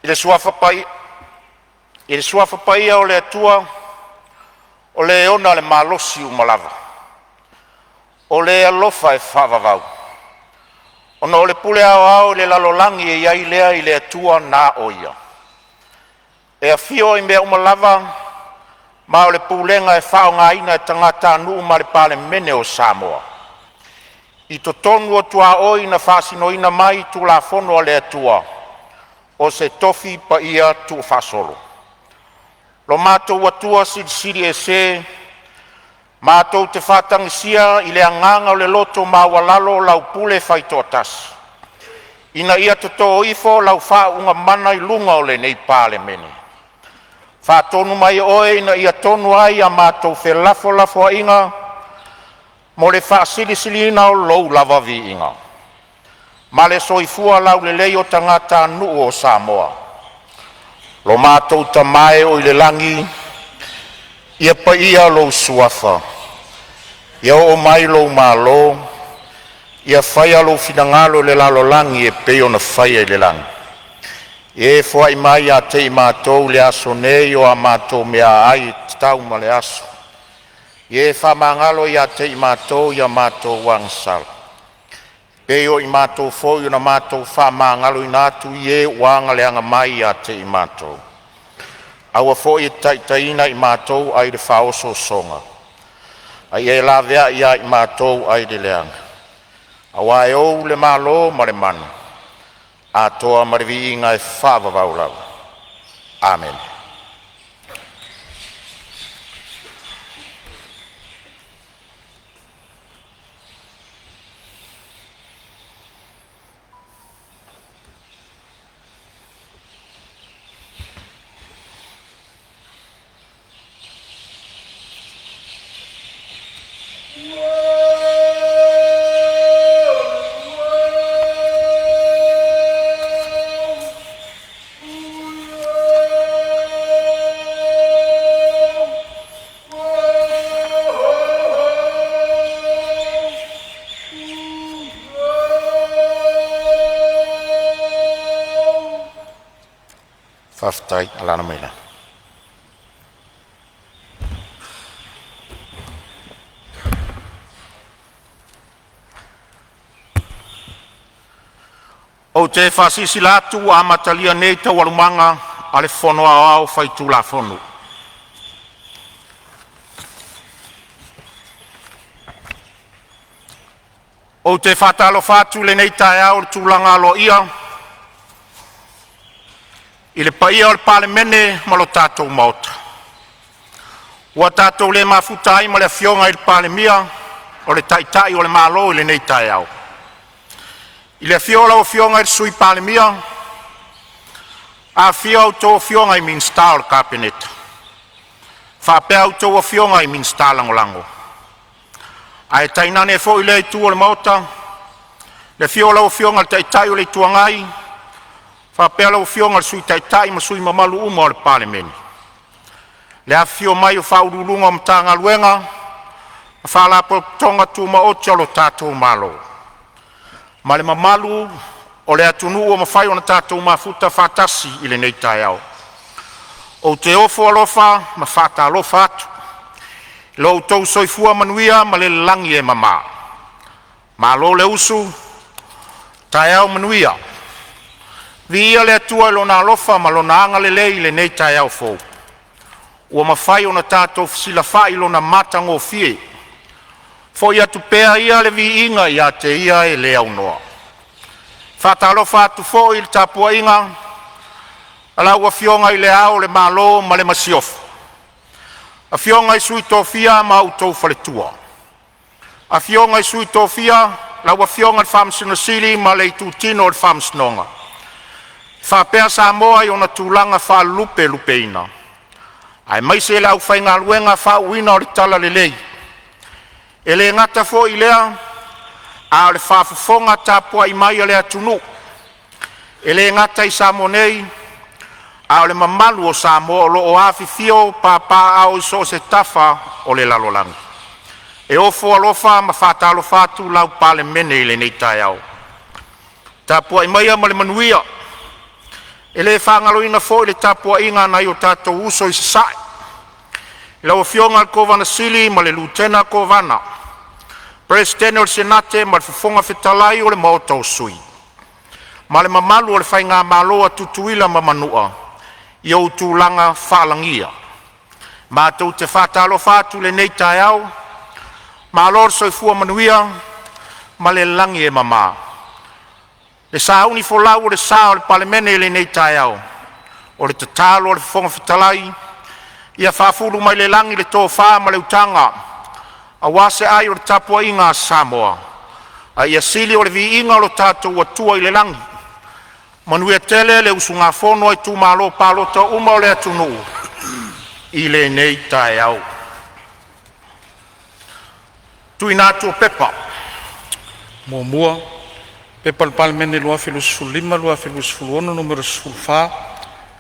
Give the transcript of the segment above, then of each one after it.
I le suafa paia o le atua o le ona le malosi umalava. O le alofa e whavavau. Ona o le pule au le lalolangi e iai lea i le atua nā oia. E a fio i mea umalava, ma o le pulenga e whao ngā ina e tangata anu ma le Palemene o Samoa. I to tonu o tua oi na whasino ina mai tu la Fono le atua, o se tofi pa ia tu whasolo. Lo mātou atua siri e se, mātou te whātangisia i le anganga o le loto mawalalo lau pule whaitotas. Ina ia to tō ifo lau wha unga mana i lunga o le nei Palemene. Whātonu mai oe ina ia tonu ai a mātou whe lafo a inga, mo le whaasili ina o lou lava vi inga. Ma le soifua lau le lei o tangata anu o Samoa. Lo mātou tamae o i le langi, ia pa ia lou suafa. Ia o mai lou malo, ia whaia lou finangalo le lalo langi e peo na whaia i le langi. E fwai mai a te i mātou le aso nei o a mātou mea ai tau ma le aso. E whamangalo i a te i mātou i a mātou wangsal. Peo i mātou fo i na mātou whamangalo i nātu i e wanga le anga mai a te i mātou. Aua fo i taitaina i mātou ai le whaoso songa. Ai e la vea i a i mātou ai le leanga. Awa e ou le malo ma le manu. A toa marivi inga e whavavau lau. Amen. Faftai alana mena. O te whasisi latu a matalia nei tau alumanga a le Fono au whaitu la Fono. O te whatalo whatu le nei tae au le tūlanga alo ia, i le paia o le Palemene ma lo tātou maota. Ua tātou le mafutai ma le fionga i le Palemia o le taitai o le malo i le nei tae au. I le fiola o fionga i le sui Palemia, a fio au tō fionga i minsta o le kapeneta. Whapea au tō fionga i minsta langolango. A e tainane fo i le tu o le maota, le fiola o fionga le taitai o le tuangai, whapea lau fionga le sui taitai ma sui mamalu uma o le Palemene. Le a fio mai o whaurulunga o mtanga luenga, a whalapo tonga tu ma otia lo tātou malo. Ma le mamalu o le atunu o mawhai o na tātou mafuta whatasi i le nei tae au. O te ofo alofa ma whata alofa atu. Lo tau soifua manuia ma le langi e mama. Ma lo le usu, tae au manuia. Vi ia le atua lo na alofa ma lo na anga le lei le nei tae au fou. Ua mawhai o na tātou sila whai lo na matango fie. Fo ia tu pea ia le vi inga ia te ia e le au noa. Whata alofa atu fo i le tapua inga, ala ua fionga i le au le malo ma le masiofu. A fionga i sui tofia ma autou whaletua. A fionga i sui tofia, la ua fionga le whamsina sili ma le itu tino le whamsinonga. Whapea Samoa i ona tūlanga wha lupe ina. Ai mai se le au whainga luenga wha uina o le tala le lei. E le ngata fo i lea, a le whafufonga tāpua i mai a le atunu. E le ngata i Samonei, a le mamalu o Samoa o lo o awhifio pāpā au so se tafa o le lalolangi. E ofo alofa ma whata alofa atu lau Palemene i le nei tae au. Tāpua i mai a ma le manuia, E le whangaloina fo le tapua inga na i o tātou uso i sasai. E lau fionga al kovana sili ma le lutena kovana. Presidente o le senate ma le fufonga fetalai o le maota o sui. Ma le mamalu o le whainga maloa tutuila ma manua. I au tūlanga whaalangia. Ma tau te whātalo whātu le nei tai au. Ma lor soifua manuia ma le langi e mama. Le sauni fo lau o le sa o le palemene le nei tai au. O le tatalo o le fufonga fetalai. Ia whafuru mai le langi le tō wha ma le utanga. A wase ai o le tapua inga Samoa. A ia sili o le vi inga o le tātou atua i le langi. Manuia tele le usunga fono ai tu malo palota uma o le atunu. I le nei tai au. Tui nātua pepa. Mua, pepa le palemene lua filusfulu lima, lua filusfulu ono, numero sfulfa.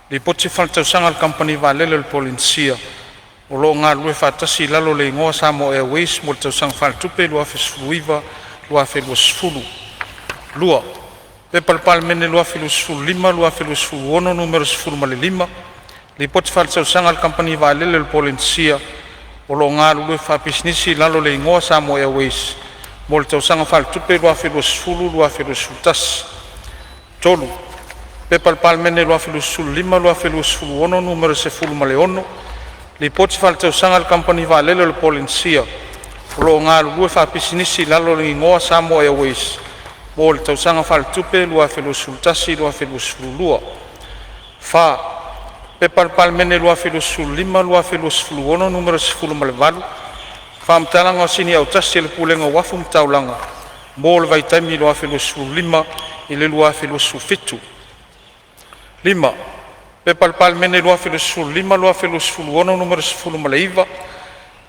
Li poti faltausanga le company valele le polinsia. O lo ngā lue whātasi lalo le ingoa Samoa Airways, mo le tausanga whaltupe, lua filusfulu iwa, lua filusfulu. Lua, pepa le palemene lua filusfulu lima, lua filusfulu ono, numero sfulu ma le lima. Li poti faltausanga le company valele le polinsia. O lo ngā lue whapisnisi lalo le ingoa Samoa Airways, mo le tausanga whaltupe, lua filusfulu, lua filusfulu tas. Tolu, pepa le palemene lua filusfulu lima, lua filusfulu ono, numero sefulu ma le ono. Li poti faltausanga le company valele le polinsia. O lo ngā lue whapisinisi lalo le ingoa Samoa Airways, mo le tausanga whaltupe, lua filusfulu tasi, lua filusfulu lua. Fa, pepa le palemene lua filusfulu lima, lua filusfulu ono, numero sefulu ma le valu. Fa mtalanga o sini au tasi le pulenga wafu mtaulanga, mo le vaitaimi lua filusfulu lima, i le lua filusfulu fitu. Lima, pepa le palemene lua filusfulu lima, lua filusfulu ono, numero sefulu ma le iwa.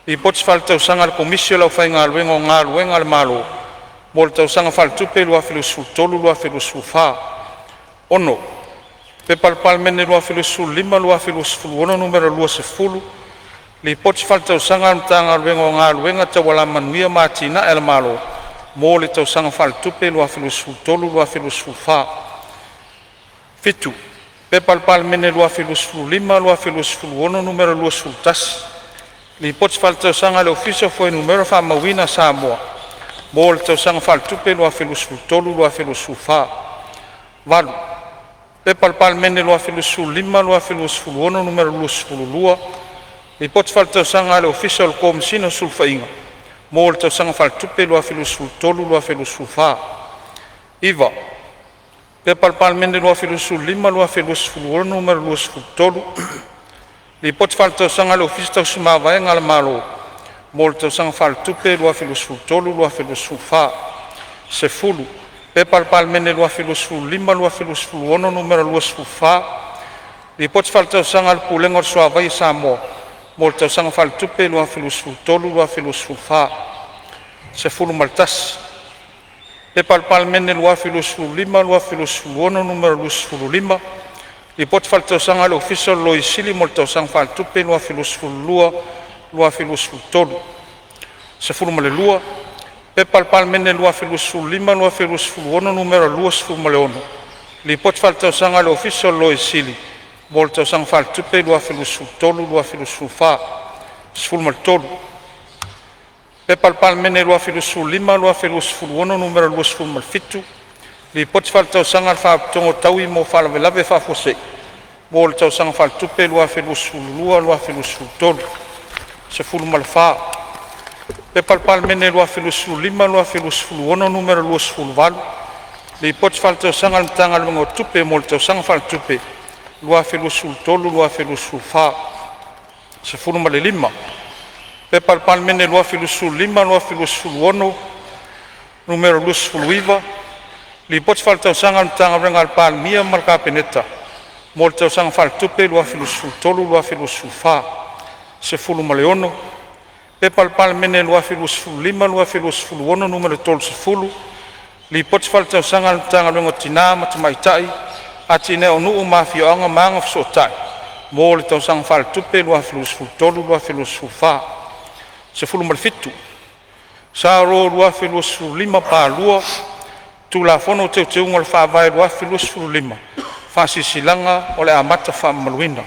I poti faltausanga le komisio lau whainga aluenga o ngā aluenga le malo. Mo le tausanga faltupe lua filusfulu tolu, lua filusfulu wha. Ono, pepa le palemene lua filusfulu lima, lua filusfulu ono, numero lua sefulu. Li poti faltausanga le mtanga aluenga o ngā aluenga te wala manuia mātina e le malo. Mo le tausanga faltupe lua filusfulu tolu, lua filusfulu wha. Fitu, pepa le palemene lua filusfulu lima, lua filusfulu ono, numero lua sefulu tasi. Li poti faltausanga le ofisio foi numero wha mawina Samoa. Mo le tausanga faltupe lua filusfulu tolu, lua filusfulu wha. Valu, pepa le palemene lua filusfulu lima, lua filusfulu ono, numero lua sefulu lua. Li poti faltausanga le ofisio le komisino sulfainga. Mo le tausanga faltupe lua filusfulu tolu, lua filusfulu wha. Iwa, pepa le palemene lua filusfulu lima, lua filusfulu ono, numero lua sefulu tolu. Li poti faltausanga le ofisio tausumavaenga le malo. Mo le tausanga faltupe lua filusfulu tolu, lua filusfulu wha. Sefulu, pepa le palemene lua filusfulu lima, lua filusfulu ono, numero lua sefulu wha. Li poti faltausanga le pulenga o le soavai Samoa. Mo le tausanga faltupe lua filusfulu tolu, lua filusfulu wha. Sefulu ma le tasi, pepa le palemene lua filusfulu lima, lua filusfulu ono, numero lua sefulu lima. Li poti faltausanga le ofisio lo isili mo le tausanga faltupe lua filusfulu lua, lua filusfulu tolu. Sefulu ma le lua, pepa le palemene lua filusfulu lima, lua filusfulu ono, numero lua sefulu ma le ono. Li poti faltausanga le ofisio lo isili mo le tausanga faltupe lua filusfulu tolu, lua filusfulu wha. Sefulu ma le tolu, pepa le palemene lua filusfulu lima, lua filusfulu ono, numero lua sefulu ma le fitu. Li poti faltausanga le whaapitongo taui mo whalavelave whafosei. Mo le tausanga faltupe lua filusfulu lua, lua filusfulu tolu. Sefulu ma le wha, pepa le palemene lua filusfulu lima, lua filusfulu ono, numero lua sefulu valu. Li poti faltausanga le mtanga le tupe mo le tausanga faltupe lua filusfulu tolu, lua filusfulu wha. Sefulu ma le lima, pepa le palemene lua filusfulu lima, lua filusfulu ono, numero lua sefulu iwa. Li poti faltausanga le mtanga renga le palemia ma le kapeneta. Mo le tausanga faltupe lua filusfulu tolu, lua filusfulu wha. Sefulu ma le ono, pepa le palemene lua filusfulu lima, lua filusfulu ono, numero tolu sefulu. Li poti faltausanga le mtanga renga tina ma te maitai. Ati ne o nuu mafioanga maanga fisotai. Mo le tausanga faltupe lua filusfulu tolu, lua filusfulu wha. Sefulu ma le fitu, sa ro lua filusfulu lima pa lua. Tu la fono te ungal fa vai lua filusfulu lima. faasisilanga o le amata faamaluina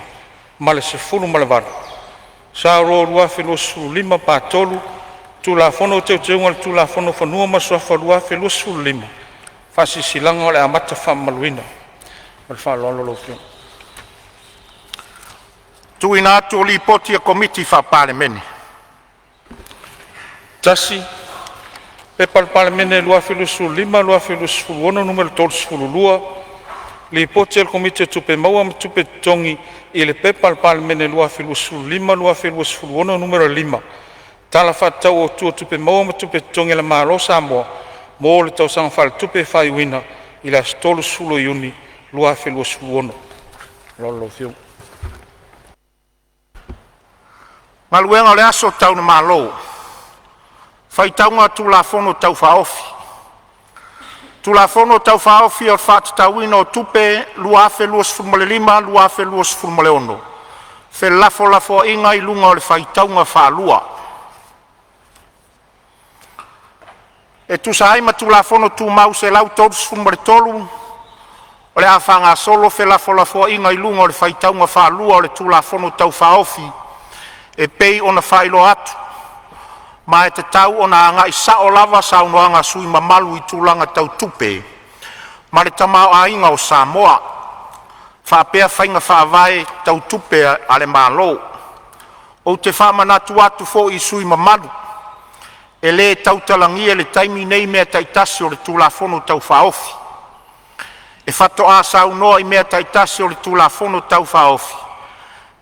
ma le 10 ma le valu sa ro lua felu sulima patolu tulafono teuteuga le tulafono fanua ma soafa lua felu sulima faasisilanga o le amata faamaluina ma le faaloalo lofio tuina atu o lipoti e komiti faapalemene tasi pepa le palemene lua felu sulima lua felu suluona numero 32 lipoti e le komiti tupe maua ma tupe tongi i le pepa le palemene lua felu sulima lua felu suluona numero 5 tala faatau o tua tupe maua ma tupe tongi le malo Samoa mo le tausaga faaletupe faiuina i le asitolu sulo iuni lua felu suluona lolofio Maluenga o le aso tau na malo. Faitaunga tulafono tau faofi. Tulafono tau faofi o faatauina o tupe luafe luas fulmalelima, luafe luas fulmaleono. Fe lafo inga i lunga o le faitaunga faalua. E tu saima tulafono tu mau se lau tolus fulmaletolu. O le afanga solo fe lafo inga i lunga o le faitaunga faalua o le tulafono tau faofi. E pei ona failo atu. Ma e te tau ona anga i sao lava sa unoanga sui mamalu i tūlanga tau tupe. Ma le tamao a inga o Samoa. Whapea whainga whaavae tau tupe ale malo. O te whamanatu atu fo i sui mamalu. E le tau talangia le taimi nei mea taitasi o le tūlafono tau whaofi. E whato a sa unoa i mea taitasi o le tūlafono tau whaofi.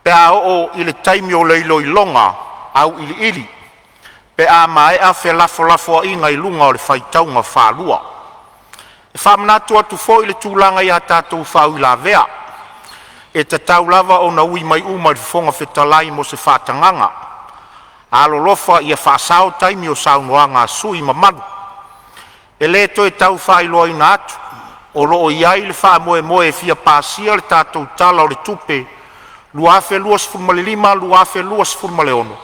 Pe a o i le taimi o leilo i longa au ili. Pe a mai a fe lafo inga i lunga o le faitaunga whaalua. E whamanatu atu fo i le tūlanga i a tātou whau i la vea. E te tau lava o na ui mai uma i fonga whetalai mo se whātanganga. A lolofa i a whaasao taimi o saunoanga sui mamalu. E le to e tau whailoa i na atu. O loo iai le wha moe e fia pāsia le tātou tala o le tupe. Luafe luas fulmalelima, luafe luas fulmaleono.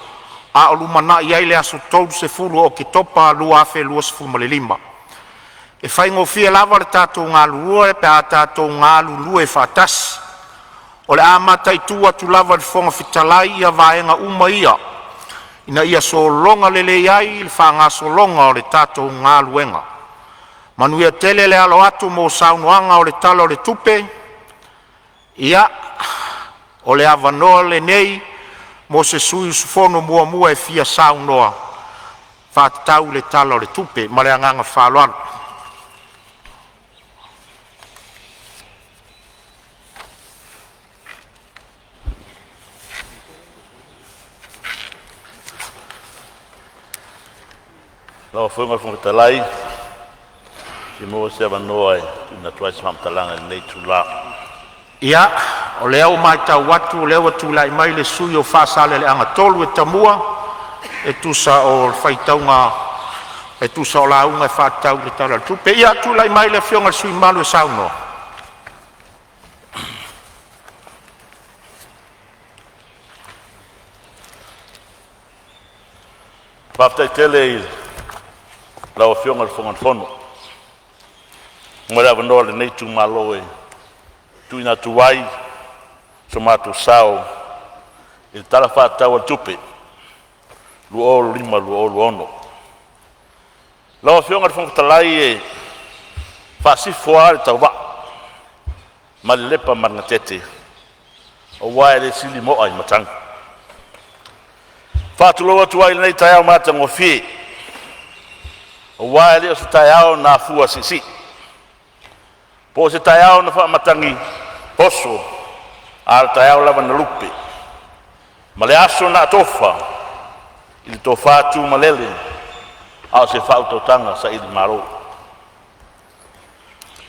A o lumana iai le aso tolu se fulu o Oketopa luafe luas fulmalelima. E whaingo fia lava le tātou ngā lulua e pe a tātou ngā lulua e whātasi. O le amata i tua tu lava le fonga fitalai ia vaenga uma ia. Ina ia so longa lele iai le whanga so longa o le tātou ngā luenga. Manuia tele le alo atu mo saunoanga o le tala o le tupe. Ia o le avanoa le nei mo se sui Fono mua e fia saunoa whātau le tala o le tupe ma le anganga whāloanu. Lawa whaunga whungatalai si mua se avanoa e ina tuaisi whamtalanga nei tula. Ia, o leo mai tau watu, o leo atu lai mai le sui o whaasale le anga tolu e tamua, e tusa o whaitaunga, e tusa o launga e whaatau le tala tupe. Ia atu lai mai le whionga sui malu e sauno. Whaftai tele i lawa whionga le whongan Fono. Mwere avanoa le nei tu malo e tuina tuai so matu sao il tala whaatau al tupe lu olu lima lu olu ono lawa whionga le whongatalai e whaasifoa le tau wa ma le lepa marangatete o wae le sili moa i matanga whaatuloa tuai le nei taiao matang o fie o wae le o se taiao na fua sisi po se taiao na whaamatangi poso al taiao lava na lupe ma le aso na tofa i le tofa atu malele au se whautautanga sa ili maro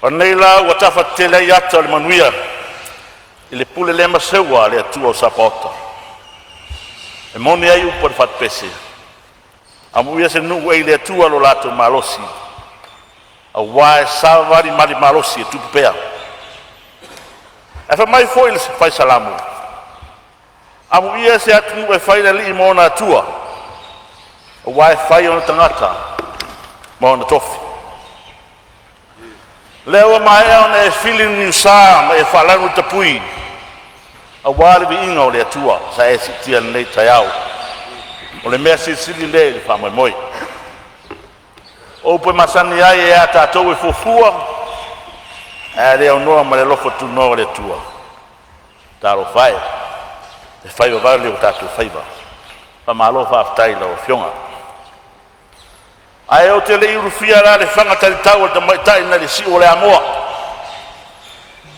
o nei la ua tafa tele i ata le manuia i le pule le maseua le atua o sapota e moni ai upo le whatpese a muia se nungu e le atua lo lato malosi a wae savari mali malosi e tupupea e fa mai foi le fai salamu a muia se atu e fai le li mona atua a wae fai ona tangata ma ona tofi Leo mai ona e feeling ni sa mai falanu tapui. A wale bi inga o le atua sa e sitia nei taiao. O le mea sili le fa mai moi. O pe masani ai e ata tau e fofua. E le noa ma le lofo tu no le atua. Taro fai. E fai o vale o tatu faiva. Pa malo fa aftai la o fionga. Ai o te le iru fia la le fanga tali tau o te mai tai na le si o le amoa.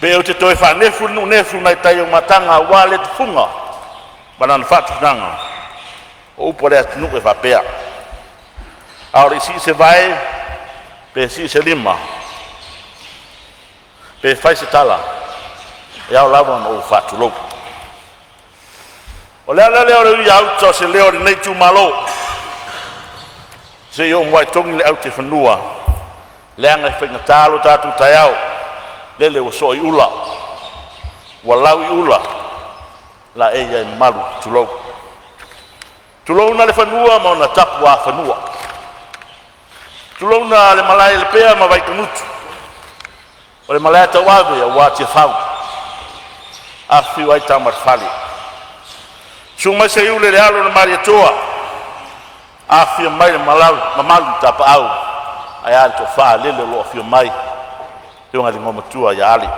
Be o te toi fa nefu nu nefu mai tai o matanga wale te funga. Banan fatu nanga. O upo le atinu e fa pea. Aore si se vai, pe si se lima. Pe fai se tala. E au lava o fatu lou. O lea leo le ui auto se leo le nei tu malo. Se yo mwai tongi le au te whanua. Leanga e whainga tālo tātu tai au. Lele o so i ula. Wa lau i ula. La e ia i malu tulou. Tulou na le whanua ma ona tapu a whanua. Tulou na le malai le pea ma vai kanutu. O le malai ta wawe a wātia whau. A whiu ai tamar whali. Suma se iule le alo na maria toa. A whiu mai le mamalu tapa au. Ai ali to wha lele lo a whiu mai. Te unga li ngoma tua ia ali.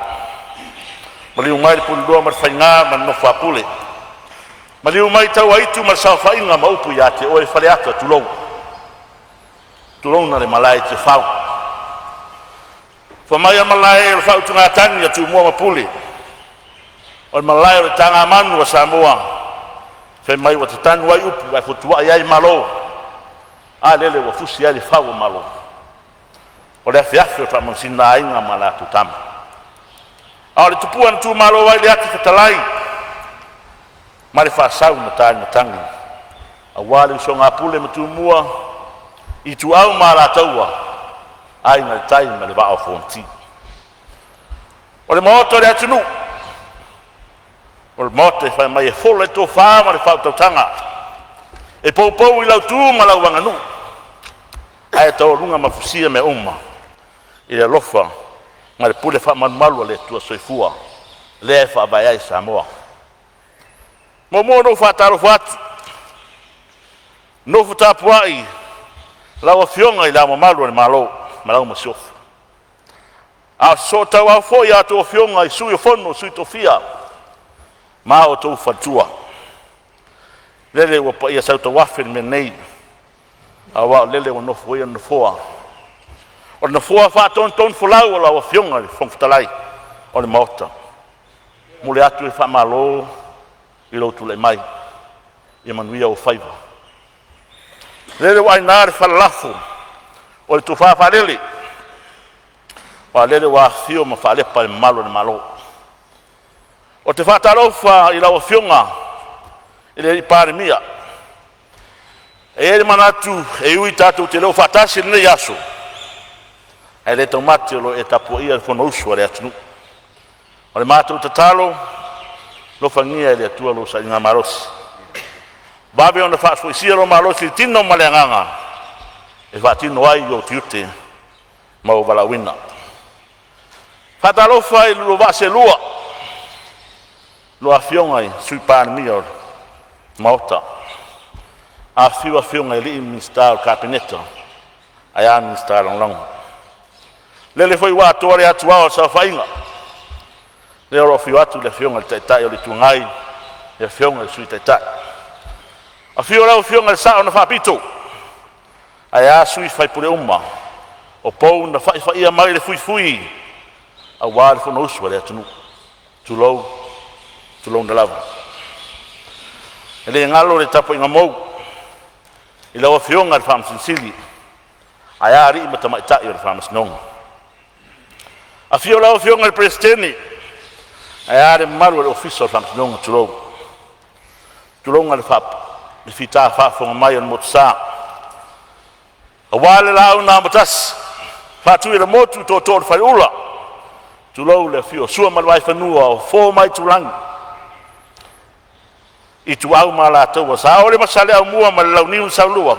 Maliu mai le pundua mar whainga man no whapule. Maliu mai tau aitu mar sao whainga ma upu ia te oe whare ata tulou. Tulou na le malai te whau. Whamai a malai e le whau tunga tani a tu mua mapule. O le malai o le tanga manu a Samoa. Whai mai wa te tanu ai upu ai fotua ai malo. A lele wa fusi ai le whau malo. O le afiafi o tamansina ainga ma la tutama. A o le tupua na tu malo ai le ati whatalai. Ma le whaasau na tāna tangi. A wale so ngā pule ma tu mua. I tu au ma la taua. Ai na le tai ma le wao fonti. O le maoto le atunu. O le maoto e whai mai e fola e tō whaa ma le whao tautanga. E pou i lau tu ma lau wanganu. Ai e tau runga ma fusia me uma. I le lofa ma le pule wha manumalu le tua soifua. Le e wha vai ai Samoa. Mo no whataro whatu. No whatapuai. Lau a fionga i lau mamalu ni malo. Malau masiofu. A so tau au foi a tō fionga i sui o fono, sui tō fia. Ma o tō whatua. Lele wa pa ia sauta wafin me nei. A wao lele wa nofu ia nofoa. O na foa whaton ton fulau o lau a fionga i whongfutalai. O le maota. Mule atu e whamalo. I lotu le mai. I manuia o whaiva. Lele wa inare whalafu. O le tuwha wharele. Wa lele wa fio ma whalepa le malo ni malo. O te whatarofa i lau fionga. I le Palemene. E ere manatu e ui tātou te leo whatasi nei aso. E le tau mate o lo e tapua ia le Fono usua le atunu. O le mātou te talo. Lo fangia le atua lo sa inga marosi. Babe ona whaaspo isia lo marosi tino maleanganga. E whaatino ai o tiute ma o walawina. Whatalofa i lo vase lua. Lo a fionga i sui Palemene o maota. A fiwa fionga i li ministar o kabineta. Ai a ministar long. Lele foi wa tore atua o sa whainga. Le oro fiwa atu le fionga le taitai o le tungai. Le fionga i sui taitai. A fiwa lau fionga le sa o na whapito. Ai a sui fai pule uma. O pou na fai ia mai le fui. A wā le Fono usua le atunu. Tulou na lava. E le ngalo le tapo inga mou. I lau a fionga le whamasinsili. Ai a ri mata mai tai o le whamasinonga. A fiwa lau fionga le presidente. Ai a le maru le ofisa o le whamasinonga tulou. Tulou le whap. Le fita whafonga mai o le motasa. A wale lau na matas. Whatu i le motu tō le whai ula. Tulou le fio sua malwai whanua o fō mai tulangi. I tu au ma la tau sa ore masale au mua ma lau niu sa lua.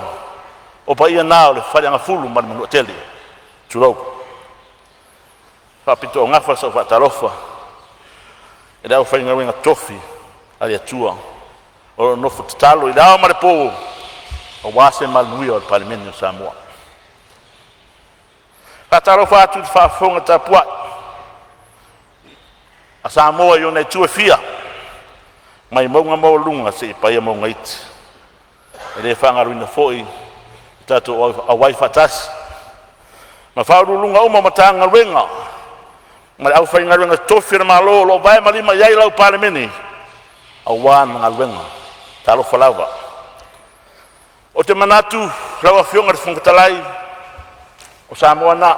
O pa ia nao le whare anga fulu ma le manu atele. Tulou. whapito o ngafa sa whatarofa. E rau whainga wenga tofi ali atua. O nofu tatalo i rau mare po o wase malnui o Palemene o Samoa. Whatarofa atu te whaafonga tapua. A Samoa i o nei tue fia. Mai maunga mau lunga se i paia maunga iti. E re whangaruina foi tato a wai whatasi. Ma whauru lunga uma matanga wenga. Ma au whainga wenga tofi na malo lo vai malima iai lau Palemene. A wana ngā wenga. Talo whalawa. O te manatu lau a whionga te whungatalai. O Samoa na.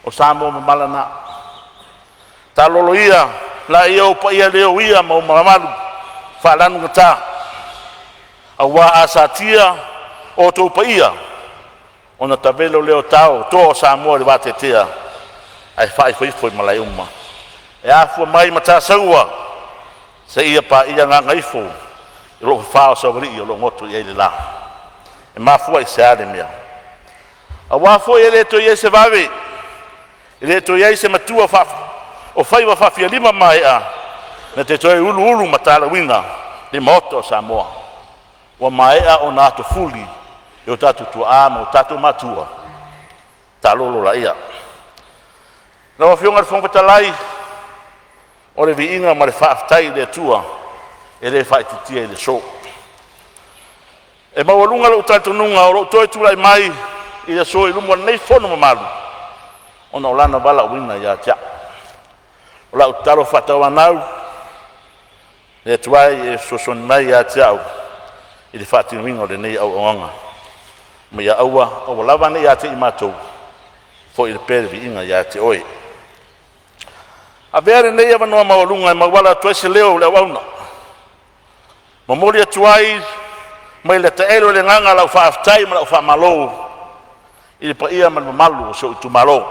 O Samoa mamala na. Talolo ia. La ia o pa ia leo ia ma o maramalu. Whalanu ngata. A wā asatia o tō pa ia. O na tabelo leo tau. Tō o Samoa le wātetea. Ai whai whaifoi malai uma. E afua mai mata saua. Se ia pa ia ngā ngaifo. I lo whao sawari i o lo ngoto i eile la. E mafua i se ale mea. A wāfo i leto i se vawe. I leto i se matua whafu. O whaiwa whawhia lima mai a. Na te toi ulu ulu matala wina. Lima oto o Samoa. Wa mai a o nātu fuli. E o tatu tua ama o tatu matua. Ta lolo la ia. Na wa whionga whongpatalai. O le vi inga ma le whaaftai le tua. E le whaititia i le so. E mawalunga lo tatu nunga o lo toi tulai mai. I le so i lumwa nei fono mamalu. O na olana wala wina ia tia. O la utaro whatawanau. Le tuai e sosoni mai ia tia au. I le whatinuinga o le nei au onga. Ma ia aua o lawa nei ia te i mātou. Fo i le pere vi inga ia te oi. A vere nei ava noa mawalunga e mawala tuese leo le wauna. Ma mori atuai, mai le taelo le nganga lau whaaftai ma lau whaamalo. I le paia ma le mamalu o so utu malo.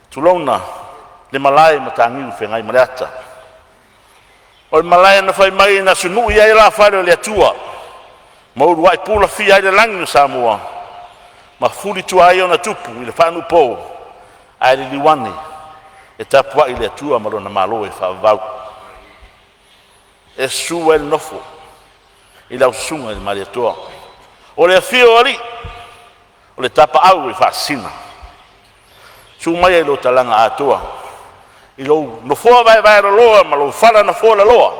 Tulona, le malai ma tangiu whengai ma le ata. O le malai na whai mai na sunu ia i la whare o le atua. Ma uru ai pula fia i le langi o Samoa. Ma furi tuai o na tupu i le whanu po. Ai le liwani. E tapua i le atua ma lona malo e whaavau. E sua il nofo. I lau sunga i mari atoa. O le fio ali. O le tapa au i whaasina. Su mai e lo talanga atoa. I lau nofoa vai vai loa ma lau whala na fola loa.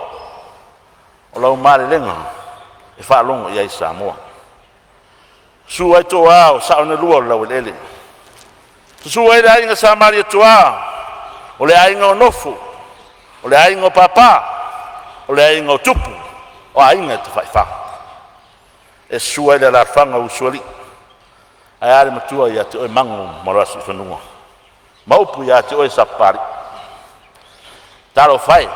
O lau mare lenga. E whaalonga i ai Samoa. Su ai toa o sao na lua o lau ele. Su ai la inga sa mari atoa. O le ainga o nofo. O le ainga o papa. O le ainga o tupu. O ainga te whaifa. E sua le la whanga usuali. Ai are matua ia te oi mango marasi whanunga. Maupu ia te oi sapari. Taro whai.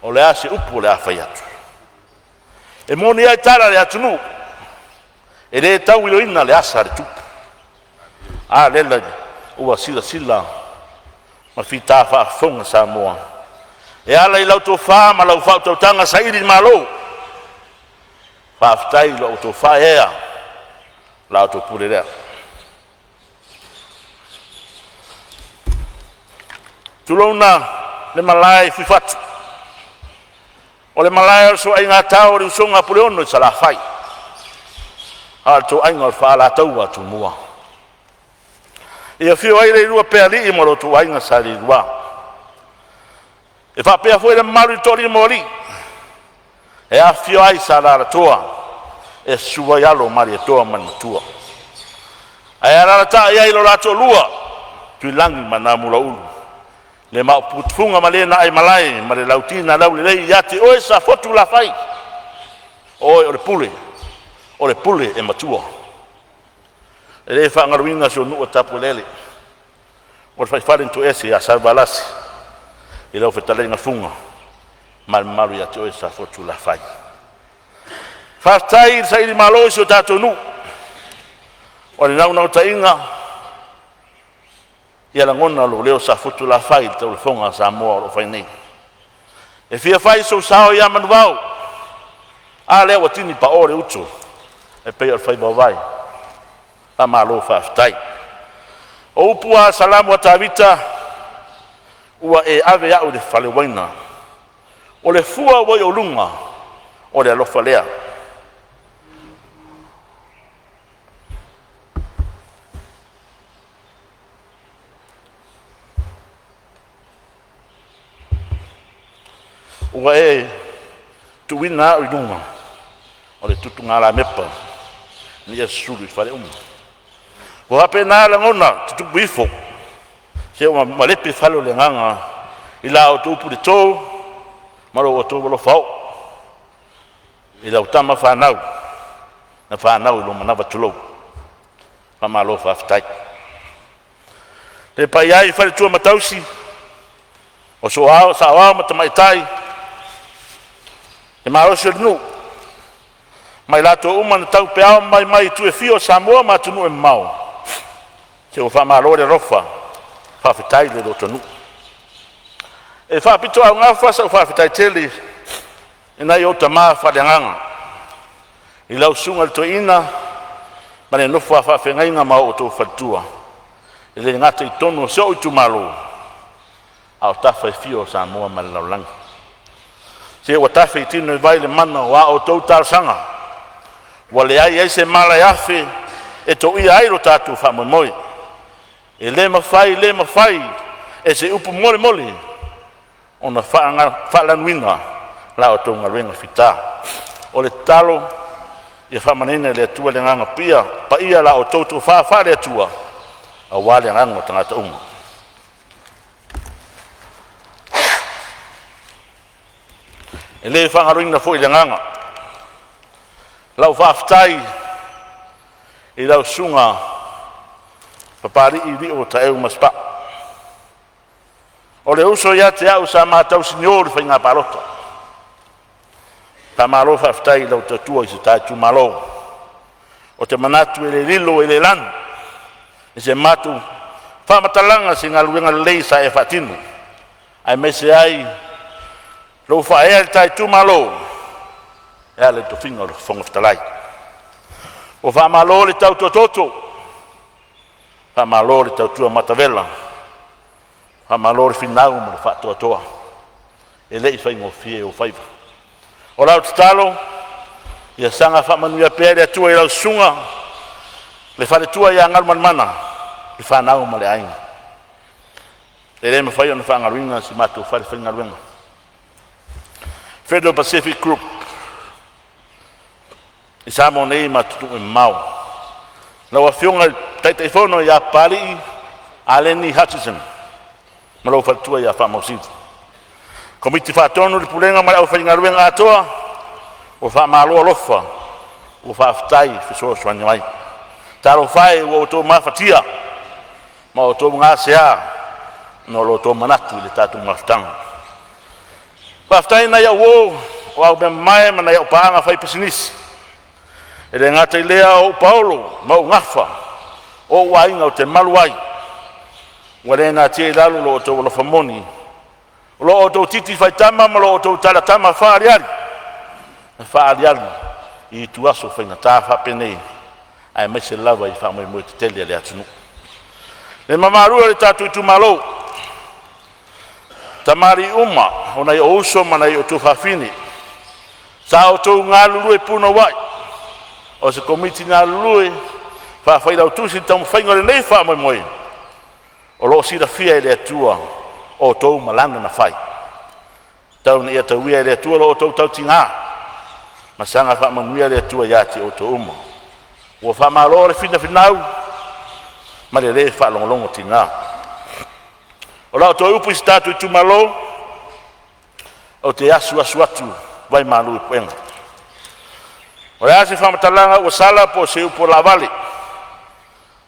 O le ase upu o le awhai atu. E moni ai tara le atunu. E le tau ilo ina le asa le tupu. A lela ua sila sila. Ma fita whaafonga Samoa. E ala i lau tō wha ma lau whao tautanga sa iri malo. Whaaftai lau tō wha ea. Lau tō pure rea. Tulona le malai whiwhatu. O le malai o so ai ngā tau ri usonga pure ono i sa la whai. Hala tō ainga o wha la taua tō mua. Ia whio ai rei rua pea li i maro tō ainga sa ri rua. E whapea fwere maru tori mori. E a whio ai sa rara toa. E sua yalo mari e toa mani tua. E a rara ta ia ilo rato lua. Tui langi mana mula ulu. Le mao putfunga ma le na ai malai. Ma le lautina lau le rei yate. Oe sa fotu la fai. Oe o le pule. O le pule e matua. E le whangaruinga so nua tapu lele. O le whaifaren tu ese a sarvalasi. I lau whetalenga funga. Maru ia te oe sa fotu la fai. Whaftai sa iri malo isi o tātou nu. O le nau ta inga. Ia la ngona lo leo sa fotu la fai. Tau le fonga Samoa o lo fai nei. E fia fai so sao ia manuau. A leo watini pa ore uto. E pei al fai bawai. A malo whaftai. O upua salamu wa tawita ua e ave au le fale waina. O le fua wai o lunga o le alofa lea. Ua e tuwina au lunga o le tutu ngala mepa ni e suru i fale umu. Ko hape nā la ngona tutu bifo se o malepe falo le nganga ila o tupu le tō maro o tō walo fau ila utama whanau na whanau ilo manawa tulou whamalo whaftai le pai ai whare tua matausi o so ao sa ao matamaitai e maro se nu mai lato uma na tau peao mai tu e fio Samoa ma tunu e mau se o whamalo le rofa whawhitai le rotonu. E whapito au ngā whasa o whawhitai tele e nai o ta maa whareanganga. I lau sunga le toina ma le nofu a whawhengainga ma o tō whatua. E le ngata i tonu se o i tumalo a o tawhai fio Samoa ma le laulangi. Se o tawhai tino i vai le mana o a o tō tārsanga. Wa le ai se mala yafe e tō ia airo tātu whamoi. E le mawhai, e se upu mole mole, o na whaalanuinga, la o tōnga renga whita. O le talo, e whamanene le atua le nganga pia, pa ia la o tōtou wha le atua, a wale nganga o tangata unga. E le whangaruina fo i le nganga, lau whaftai, e lau sunga, papari i ri o ta eu maspa. O le uso ia te au sa mātau siniori whai ngā parota. Ta malo whaftai lau tatua i se tātu malo. O te manatu e le lilo e le lan. E se matu whamatalanga si ngā luenga lei sa e whatinu. Ai mese ai lau whaea le tātu malo. E ale to whinga o whongaftalai. O whamalo le tau tototo. Whamalo le tautua matavela. Whamalo le whinau mo le whatua toa. E lei whaingo fie o whaiva. O lau tatalo, ia sanga whamanuia pere atua i lau sunga, le whare tua ia ngalman mana, le whanau mo le ainga. E le mawhai ona whangaruinga si matu whare whaingaruinga. Federal Pacific Group. I Samoa nei matutu e mau. Lau a fionga taitei Fono ia pali Aleni Hutchison. Malau whatua ia whamausitu. Komiti whatonu li pulenga mara au whaingaruenga atoa. O whamaloa lofa. O whaftai whisoa swani mai. Taro whai o tō mawhatia. Ma o tō ngā sea. No lo tō manatu le tātu mawhatanga. Whaftai na ia uo. O au me mai mana ia upaanga whai pisinisi. E le ngata i lea o Paulo, mau ngafa, o wainga o te maluai. Wale nā tia i lalu lo o tō wala whamoni. Lo o tō titi whaitama, ma lo o tō taratama whaariari. Whaariari, i tu aso whainga tā whapenei. Ai mai se lawa i whamoi moe te tele le atunu. Le mamarua le tātu i tu malo. Tamari uma, o nei o uso, ma nei o tō whawhini. Sa o tō ngā lulu e puna wai. O se komiti ngā lului, whawhai rau tusi tau mwhainga le nei wha moi moi. O loo sira fia e le atua o tau malanga na whai. Tau ni e tau ia e le atua lo o tau tinga. Masanga wha manuia le atua iati o tau uma. Ua wha malo le fina finau, ma le le wha longolongo tinga. O lao tau upu i statu i tu malo, o te asu atu, vai malu i puenga. O rea se whamatalanga ua sala po se upo la vale.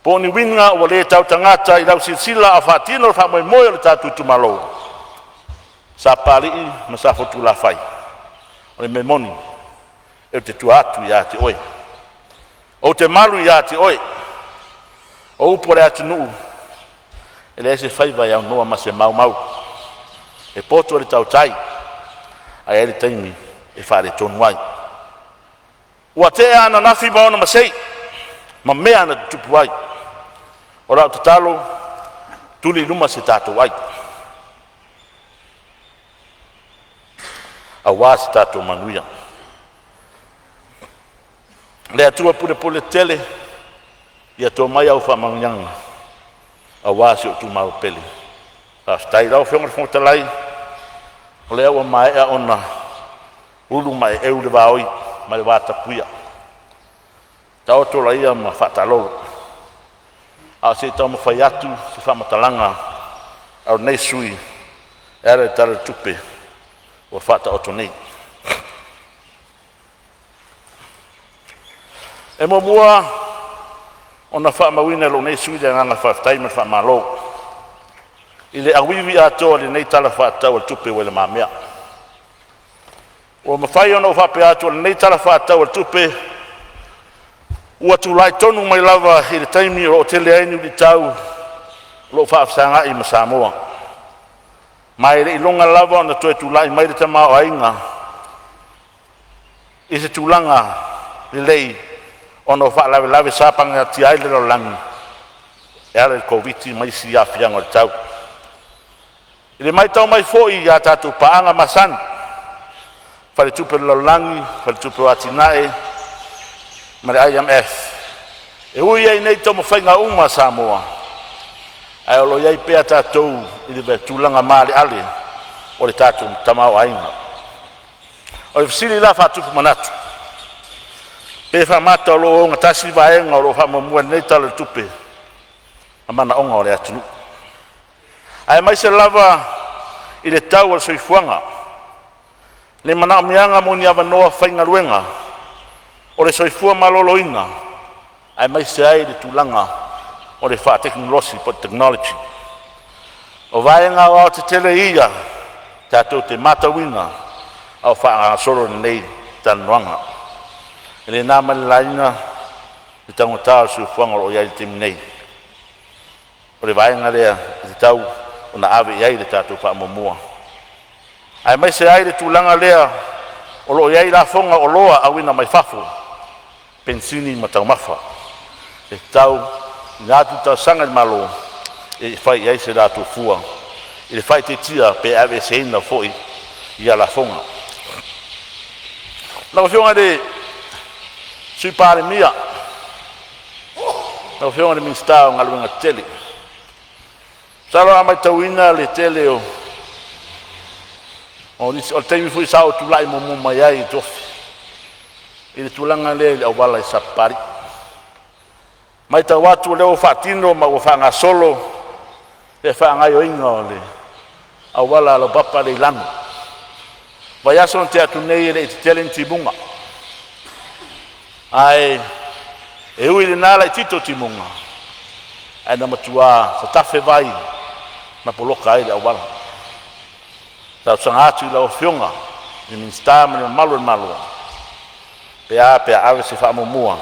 Po ni winga ua le tau tangata i lau silsila a whatino whamoi moe le tātu tumalo. Sa pari i ma sa fotu la whai. O le me moni e te tua atu i ate oe. O te malu i ate oe. O upo le atu nuu. E le se whaiva iau noa ma se mau mau. E poto le tau tai. A ere taimi e whare tonu ai. Ua te ana nafi maona masei, ma mea na tupu ai. O rao tatalo, tuli luma se tātou ai. A wā se tātou manuia. Le atua pule tele, ia tō mai au whamangyanga. A wā se o tu mau pele. A stai rau whionga whongatalai, o le awa mai a ona, ulu mai e ule wāoi, mai wāta puia. Ta otola ia ma whatalolo. A se tau ma whai atu, se whamatalanga, au nei sui, ere tala tupe, o whata oto nei. E mo mua, ona whamawina lo nei sui le nganga whaftai ma whamalo. I le awiwi atoa le nei tala whatau al tupe wele mamea. O mawhai ona o whape atoa le nei tala whatau al tupe, ua tūlai tonu mai lava i le taimi o tele aini li tau lo whaafsanga i ma Samoa. Mai le ilonga lava ona toe tūlai mai le tamao ainga i se tūlanga le lei ona o whaalawe sāpanga ti aile lo langi e ale COVID mai si awhianga le tau. I le mai tau mai fōi i a tātou paanga masani whare tupe lo langi, whare tupe o atinae ma le IMF. E ui ai nei tau mawhainga uma Samoa. Ai olo iai pēa tātou i le tūlanga maale ale o le tātou tamau ainga. O le fisili la whatupu manatu. Pē whamata o lo o ngatasi vaenga o lo whamamua nei tala tupe. A mana onga o le atunu. Ai mai se lava i le tau o soifuanga. Le mana mianga mo ni avanoa whainga ruenga. O le soifua maloloinga, ai mai se ai le tūlanga o le wha teknolosi po technology. O vaenga o te tele ia, tātou te matawinga, au wha soro nei tanuanga. E le nāma le laina, le tangotāo suifuanga o iai te minei. O le vaenga lea, te tau, o na ave iai le tātou wha momua. Ai mai se ai le tūlanga lea, o lo iai la fonga o loa awina mai fafo. Pensini ma tau mafa. E tau, ngā tu tau sanga i malo, e whai iai se rātou fua. E le whai te tia pe ave se ina foi i a la fonga. Nau whionga de sui Palemene. Nau whionga de minstao ngā luenga tele. Salo a mai tauina le tele o teimi fui sao tu lai mo mai ai tofi. I le tūlanga le au wala i sapari. Mai tau watu leo whaatino ma o whaanga solo le whaangai o inga o le au wala alo papa le ilangu. Vai aso te atu nei le i te telenti bunga. Ai e ui le nala i tito ti munga. Ai na matua sa tafe vai na poloka ai le au wala. Tau sangatu i lau fionga ni minstama ni malu Pea ave se whaamumua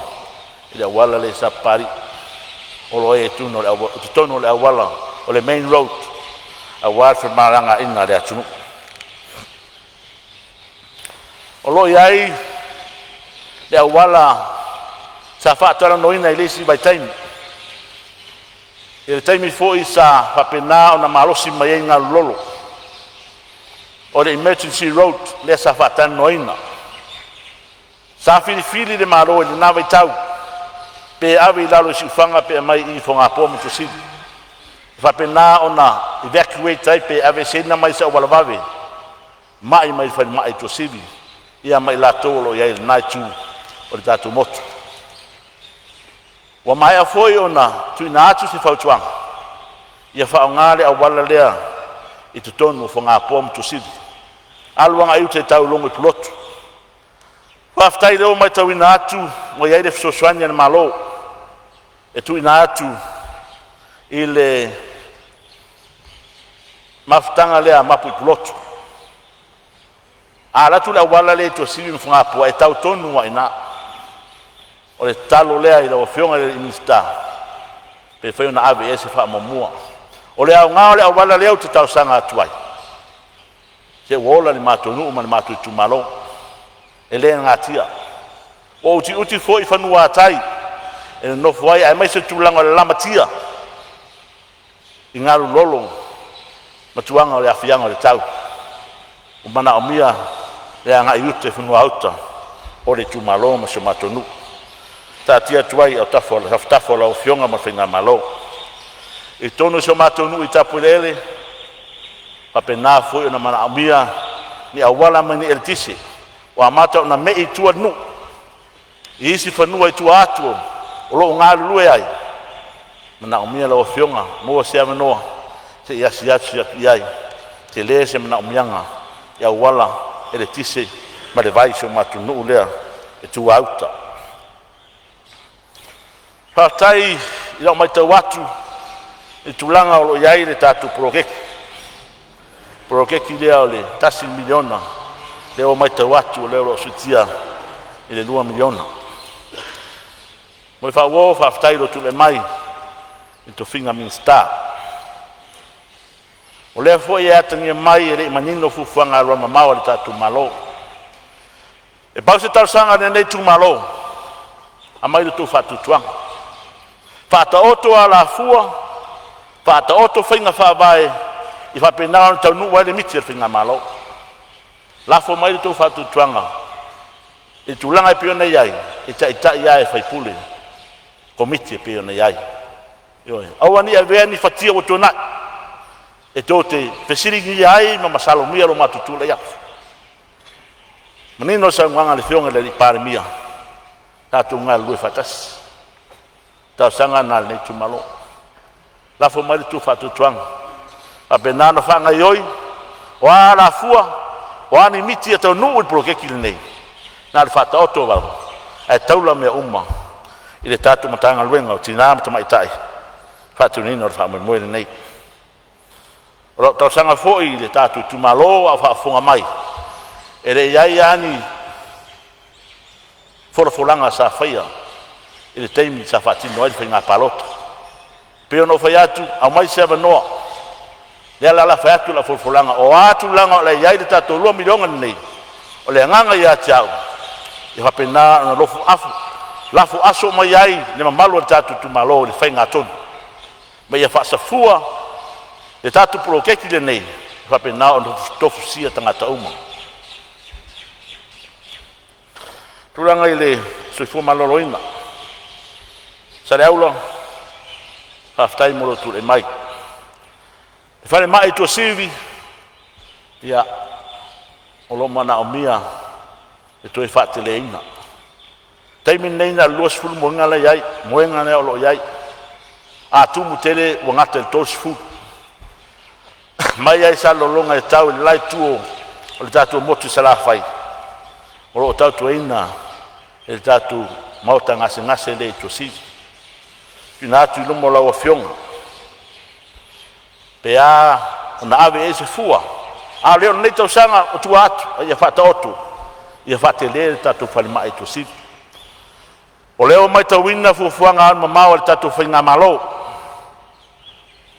i le awala le sapari o lo e tuno le tono le awala o le main road a wāwhi maranga ina le atunu. O lo iai le awala sa whaatara noina i lesi bai taimi. I le taimi fōi sa whapena o na marosi mai e ngā lolo. O le emergency road le sa whaatara noina. Sa fili le maro le nava i tau. Pe ave i lalo si ufanga pe mai i whonga pōmu to sidi. Whapena o na evacuate tai pe ave sena mai sa walavawe. Mai whai mai to sidi. Ia mai la tolo ia il nai tu o le tatu motu. Wa mai a foi o na tu ina atu si whautuanga. Ia whaongale a wala lea i tutonu whonga pōmu to sidi. Aluanga iu te tau longo i pulotu. Whaftai leo mai tau ina atu, mo iai le fsoswania na malo. E tu ina atu, i le mafutanga lea mapu i pulotu. A ratu le awala le to siwi mfungapua, e tau tonu wa ina. O le talo lea i la wafionga le inista. Pe whaio na ave ese wha mamua. O le au ngao le awala leo te tau sanga atuai. Se wola ni matonu uma ni matu i tumalo. E le ngatia. O uti fo i whanua atai. E no fwai ai mai se tūlanga le lamatia. I ngaru lolo, matuanga o le afianga o le tau. O mana o mia, le anga i ute whenua auta, o le tu malo ma se matonu. Ta tia tuai o tafola o fionga ma whenga malo. I tonu se matonu i tapulele, papena foi ona mana o mia, ni awala mani el tisi, o amata ona mei tua nu. I isi whanua i tua atu, o lo ngaru lue ai. Mana o mia la o fionga, mua se amanoa, se iasi atu iai, te le se mana o mianga, ia wala ele tise ma le vai so matu no lea e tu auta patai ila mai te watu e tulanga o iai le tatu prokeki lea o le tasi miliona le o mai te watu le o sutia i le 2 miliona mo fa wo fa tai lo tu le mai e to finga min star o le fo ia tangi mai e manino fufuanga ro mamao le tatu malo e pa se tal sanga nei tu malo a mai tu fatu tuanga fata oto ala fua fata oto finga fa vai i fa pena ta nu wa le mitir finga malo la fo mai tu fatu tuanga e tu langa pio nei ai e ta ia e fai pule komiti pio nei ai yo awani ave ni fatia o tona e tote pesiringi ai ma masalo mia lo matutu le ya menino sa nganga le fionga le Palemene ta tu ngal lu fatas ta sanga na le tu malo la fo mai tu fatu tuang a benano fanga yoi wa la fua wa ni miti e to nu pro ke kilnei na le fata auto ba e taula me umma ile tatu matanga luenga o tinam to mai tai fatu ni no fa mo nei ro tau sanga foi le tatu tu malo a fa fonga mai ele ia ani forfolanga sa faia ele tem sa fati no ele fenga palot pe no fa atu a mai se no le la fa atu la forfolanga o atu langa le ia le tatu lo milionga nei o le nganga ia chao e fa pena no lo fu afu la fu aso mai ai le mamalo tatu tu malo le fenga ton me ia fa sa fua le tatu prokeki le nei fa pena o tofu sia tangata uma tulanga ile soifo maloloina sare aulo haftai molo tu le mai fa le mai to sivi ya olo mana o mia e to fa te le ina taimin nei na luas ful mo ngala yai moenga ne olo yai a tu mutele o ngata el tos fu mai ai sa lo longa e tau lai tuo o le tatu motu sala fai o lo tatu ina e tatu mauta ngase le to si pina tu lo mo la o fiong pe a na ave ese fua a le nei to sanga o tu atu ia fa totu ia fa te le tatu fa mai to si o le o mai to winna fu fuanga ma mau tatu fa nga malo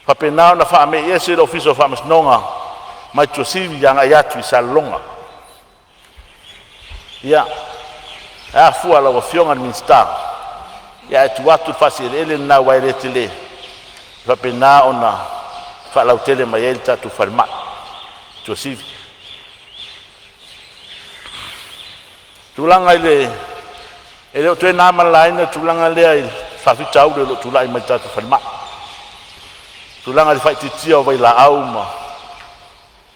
fa pena na fa me ese lo fiso fa masnonga mai to si yang ayatu salonga ya a fu ala o fionga minsta ya tu watu fasil ele na waile tele fa pena ona fa lautele mai el tatu falma to si tulanga ile ele to na malaina tulanga le fa fitau de lo tulai mai tatu falma tulanga le faiti tia vai la au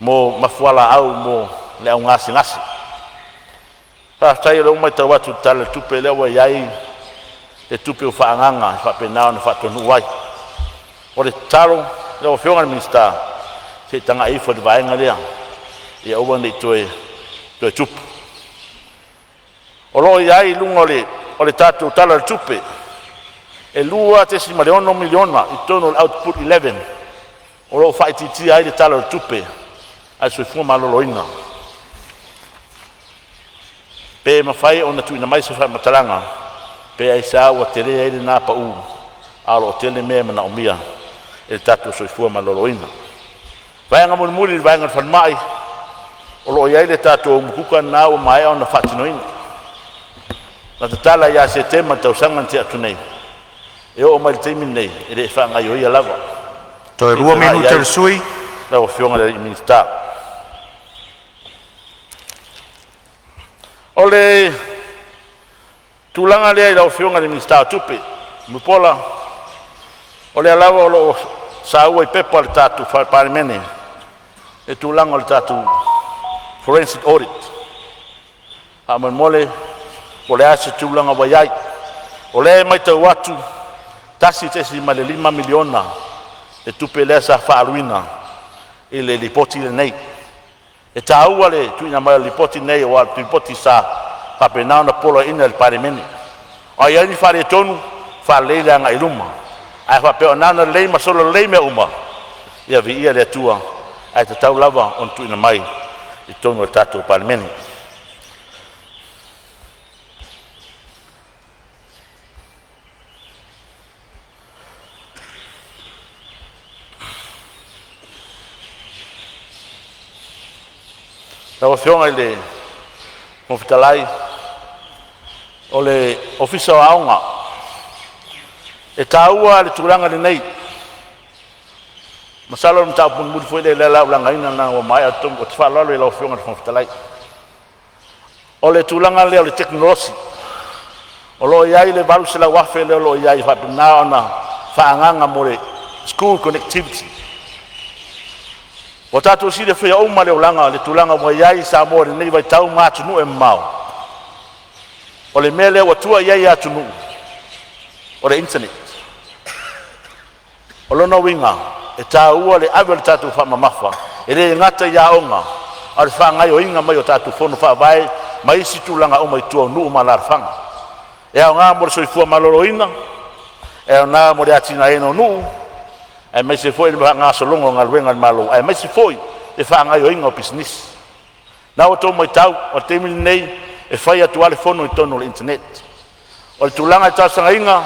mo mafuala au mo le au ngasi pa tai lo mai tawa tu tala tupe le wa yai e tupe o faanganga fa pena na fa tonu wai o le talo le o fionga minsta se tanga i fo de vai ngale e o wani toe tup o lo yai lungo le tatu tala tupe e lua te si miliono miliona i tono output 11 o lo faiti ti ai de talo tupe ai so fu maloloina pe ma fai ona tu ina mai so fa matalanga pe ai sa o tele ai na pa u alo tele me na umia e tatu so fu maloloina vai nga mon muri vai nga fa mai o lo ia le tatu o mukuka na o mai ona fatinoina la tala ya se tema tau sanga ti atunei e o mai temi nei e le fa nga yo ia lava Toi 2 minuta le sui. Lau fionga le minister. Ole tulanga le lau fionga le minister tupe. Mupola. Ole alawa lo saua I pepa le tatu Palemene. E tulanga le tatu forensic audit. Aman mole ole ase tulanga wayai. Ole mai tau watu tasi tesi ma le 5 miliona e tupe le sa whaaruina e le lipoti le nei. E tāua le tuina mai lipoti nei o al lipoti sa papenao na polo ina le Palemene. O ia ni whare tonu whaleile anga I luma. Ai whapeo nana lei masolo lei me uma. Ia vi ia le atua ai te tau lava on tuina mai I tonu le tātou Palemene. Tau fionga I le mofitalai o le ofisa o aonga e tāua le tūranga le nei masalo ni tāpun muri fwede le lau langa ina na o mai atom o te whalalo I lau fionga le mofitalai o le tūranga le o le teknolosi o lo iai le balu se la wafe le o lo iai whapinao na whaanganga mo le school connectivity. O tātou si le whea oma le ulanga, le tūlanga mo iai Samoa le nei vai tau mātunu e mau. O le mele o tua iai atunu. O le internet. O lona winga, e tā ua le awe le tātou whamamafa. E le ngata ia onga. A le whangai o inga mai o tātou fono whaavai, mai si tūlanga o mai tua nuu ma la whanga. E au ngā mo le soifua malolo ina, e au ngā mo le atina eno nuu, ai mai se foi nga solongo nga luenga malo ai mai se foi e fa nga yo inga business na o to mo tau o temi nei e fai atu ale fono I tonu le internet o le tulanga ta sanga inga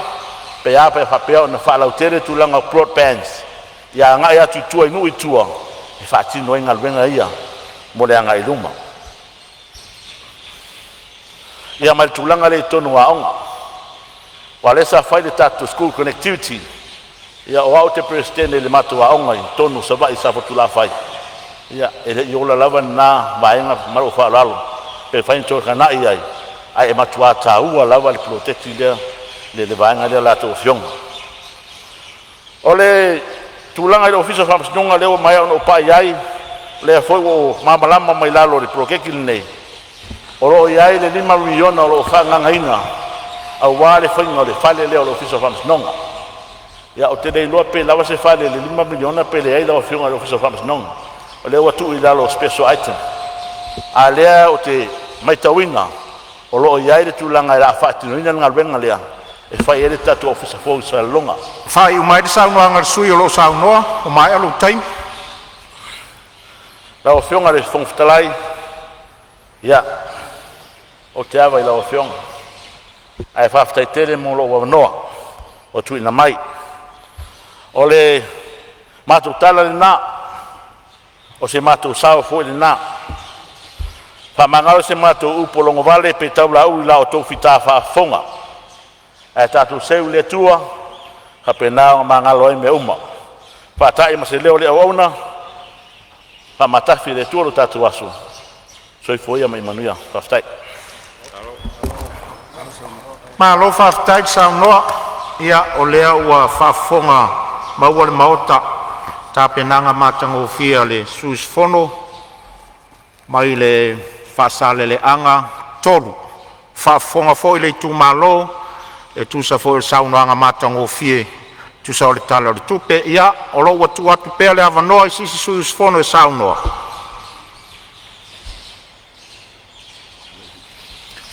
pe a pe fa pe na fa Lautele tulanga broadband ya nga ya tu tu nu itua e fa ti no nga luenga ia mo le nga iluma ia mai tulanga le tonu wa onga wale sa fai le tatu school connectivity ia o au te presidente le matua onga I tonu sa vai sa fotula fai ia e yo la lava na vaenga maro fa lalo pe fai to kana ia ai matua ta ua lava le protect le vaenga le la to fiong ole tulanga le office of farmers le o mai no pa iai le foi o mamalama mai lalo le protect nei oro iai le 5 miliona o fa ngaina au wale fai ngale fale le office of farmers nonga ia o te dei loa pe lava se fale le 5 miliona pe le ai lava fionga le office of farmers non o le watu I lalo special item a lea o te maitawina o loo iai le tūlanga I la whaatinoina ngā ruenga lea e whai ele tatu officer fōi sa longa Whai umai te saunoa ngar sui o lo saunoa o mai alu taim lao fionga le whongwhitalai ia o te awa I lao fionga ai whawhitai tere mo lo wanoa o tuina mai o le mātou tala le nā, o se mātou sao fōi le nā. Whamangalo se mātou upolongo vale pe taula au I la o tau whita whaafonga. E tātou seu le tua, ka pe nāo mangalo ai me uma. Whātai ma se leo le au auna, whamatafi le tua lo tātou asu. Soi fōia mai manuia, whaftai. Ma lo whaftai saunoa ia o lea ua whafonga maua le maota tā penanga mātango fia le suis fono mai le whasale le anga tolu whafonga fōi le tu malo e tu sa fōi le saunoanga mātango fia tu sa o le tala o le tupe ia o lo watu atu pēr le avanoa I sisi suis fono e saunoa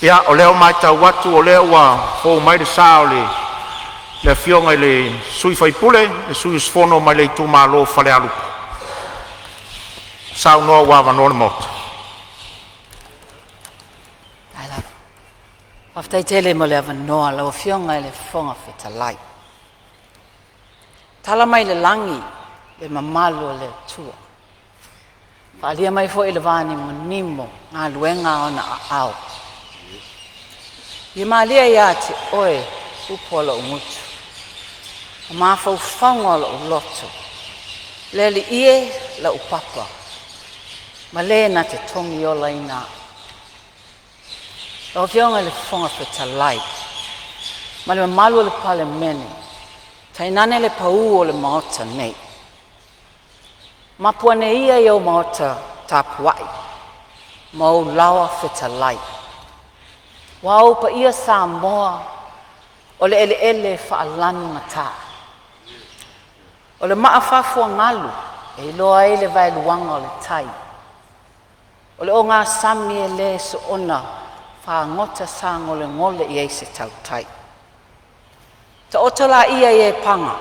ia o leo mai tau watu o leo ua fōu mai le sao le fionga I le sui faipule, le sui sfono mai le tu malo fale alupa. Sao noa wawa no le mota. Ai la. Whaftai tele mo le awa noa lau fionga I le fonga whetalai. Tala mai le langi, le mamalo le tua. Whalia mai fo I le vani mo nimo, ngā luenga ona a au. I malia ia te oe upola o mutu. O mafau whaunga o loto. Le li ie la upapa. Ma le na te tongi o laina. O fionga le fonga whetalai. Ma le malu le Palemene. Tainane le pau o le maota nei. Ma puane ia i o maota tapuai. Ma o lawa whetalai. Wa o pa ia Samoa. O le ele whaalanu ngata. O le maafafua ngalu. E loa e le vai luanga o le tai. O le o ngā sami e le so ona wha ngota sa ngole i eise tau tai. Ta otola ia i e panga.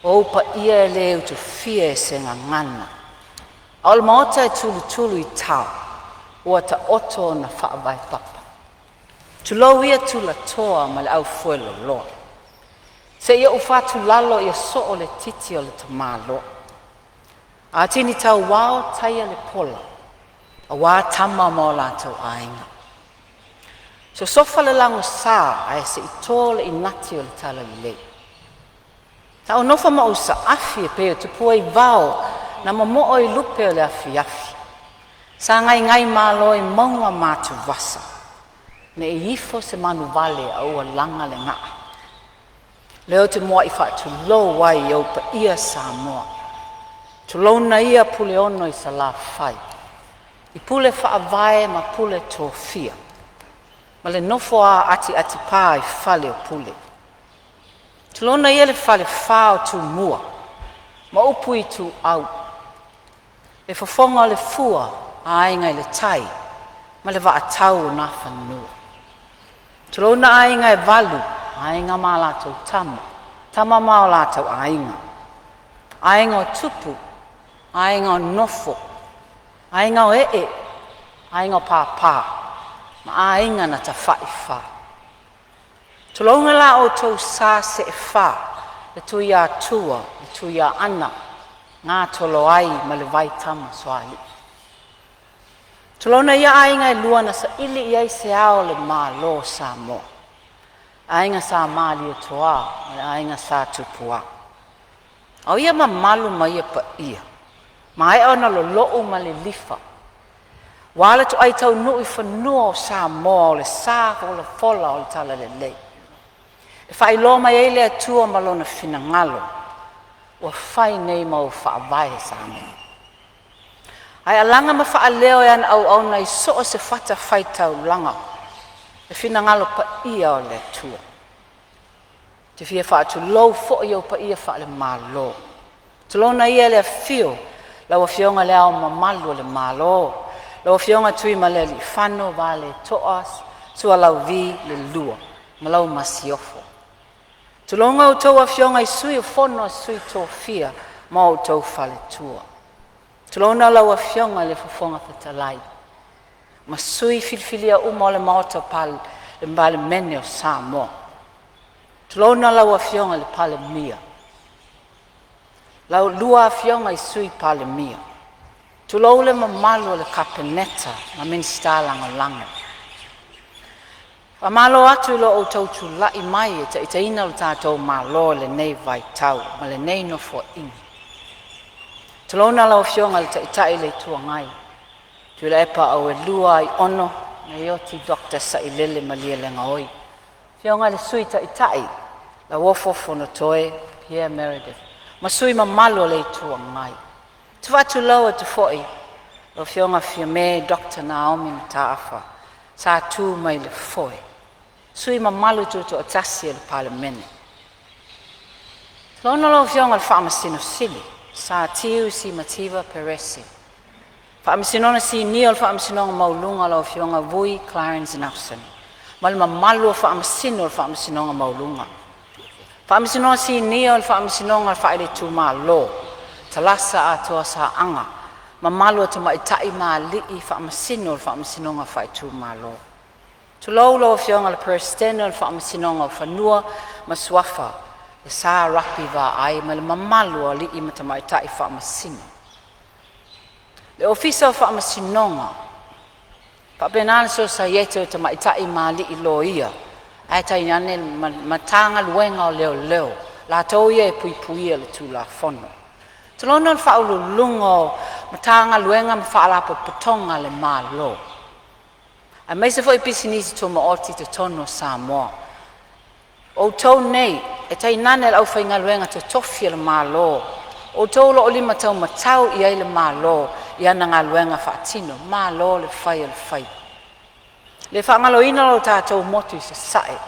O upa ia e le utu fia e se ngana. A o le maota e tulu i tau. Ua ta oto na wha vai papa. Tulau ia tula toa ma le au fuelo loa. Se ia ufatu lalo ia so o le titi o le tamalo. A tini tau wao taia le pola. A wā tama mo lātou ainga. So sofa le lango sā, a se i tō le inati o le tala le. Ta o nofa ma usa afi e peo tu pua i vao na mo o i lupe o le afi. Sa ngai malo i maunga mātu vasa. Ne i ifo se manu vale a ua langa le ngā. Leo te mua i wha tu lo wai au pa ia Samoa. Tu lo na ia pule ono i sa la fai. I pule whaavae ma pule tōwhia. Ma le nofo a ati pā i whale o pule. Tulona ia le whale whao tu mua. Ma upu i tu au. Le whafonga le fua a ainga i le tai. Ma le waa tau na whanua. Tulona ainga e valu. Ainga ma lātou tama. Tama ma o lātou ainga. Ainga o tupu. Ainga o nofo. Ainga o ainga o pāpā, ma ainga na ta wha. Tulonga la o tau sā se e wha, le tui a tua, le tui a ana, ngā tolo ai ma le vai tama soai. Tulona ia ainga e lua na sa ili iai se ao le mā lo Samoa. Ainga sa mali o toa, ma le ainga sa tupua. Au ia ma malu ma ia pa ia. Ma ai ona lo loo ma le lifa. Wala tu ai tau nui whanua o Samoa o le sā o le fola o le tala le lei. E whai lo mai eile atua ma lona whina ngalo. Ua whai nei ma o whaavae Samoa. Ai alanga ma wha leo e an au nei so o se whata whai tau langa. E whina ngalo pa ia o le atua. Te whia wha atu lou fo i au pa ia wha le malo. Tu lona ia le fio. Lawa fionga le au mamalu le malo. Lawa fionga tui ma le li whano wa le toas. Sua lau vi le lua. Ma lau masiofo. Tulonga o tau a fionga i sui o fono a sui tō fia. Ma o tau whale tua. Tulona lau a fionga le whafonga whatalai. Ma sui filfilia uma le maota pal le Palemene o Samoa. Tulona lau a fionga le Palemia. Lau lua fionga i sui Palemia. Tulau le mamalo le kapeneta ma minsta langa. Mamalo atu lo o tau tu lai mai e ta ina o tātou malo le nei vai tau ma le nei no fo ingi. Tulona lau fionga le ta itai le tua ngai. Tu le epa au e lua i ono na ioti dokta sa i lele ma lia le ngaoi. Fionga le sui ta itai la wofofo no toe Pierre Meredith. Ma sui ma malo le tua ngai. Tu watu laua tu foi. Lo fionga fia me Dr. Naomi Mataafa. Sa tu mai le foi. Sui ma malo tu tu atasi le Palemene. Lono lo fionga le whaamasino sili. Sa tiu si mativa peresi. Whaamasino si nio le whaamasino maulunga lo fionga vui Clarence Nelson. Ma le ma malo whaamasino le whaamasino maulunga. Whaamasino si nio le whaamasino le whaere tu ma lo. Talasa atua sa anga. Ma malo te maitai ma lii whaamasino le whaamasino le whaere tu ma lo. Tu lo fionga le persteno le whaamasino le whanua ma suafa. Le sa rapi va ai ma le mamalu lii ma te maitai whaamasino. Le ofisa o whaamasino pa penana so sa yeto te maitai ma lii lo ia. Ai tai nane matanga luenga o leo. La tau ia e pui le tu la fono. Talono le whaululungo, matanga luenga ma whaalapo patonga le malo. A mai se foi pisinisi tō maoti te tono Samoa. O tau nei, e tai nane lau whainga luenga te tofia le malo. O tau lo lima tau matau i ai le malo, i ana ngā luenga whaatino, malo le whai le whai. Le whaangalo ina lo tātou motu i se sae,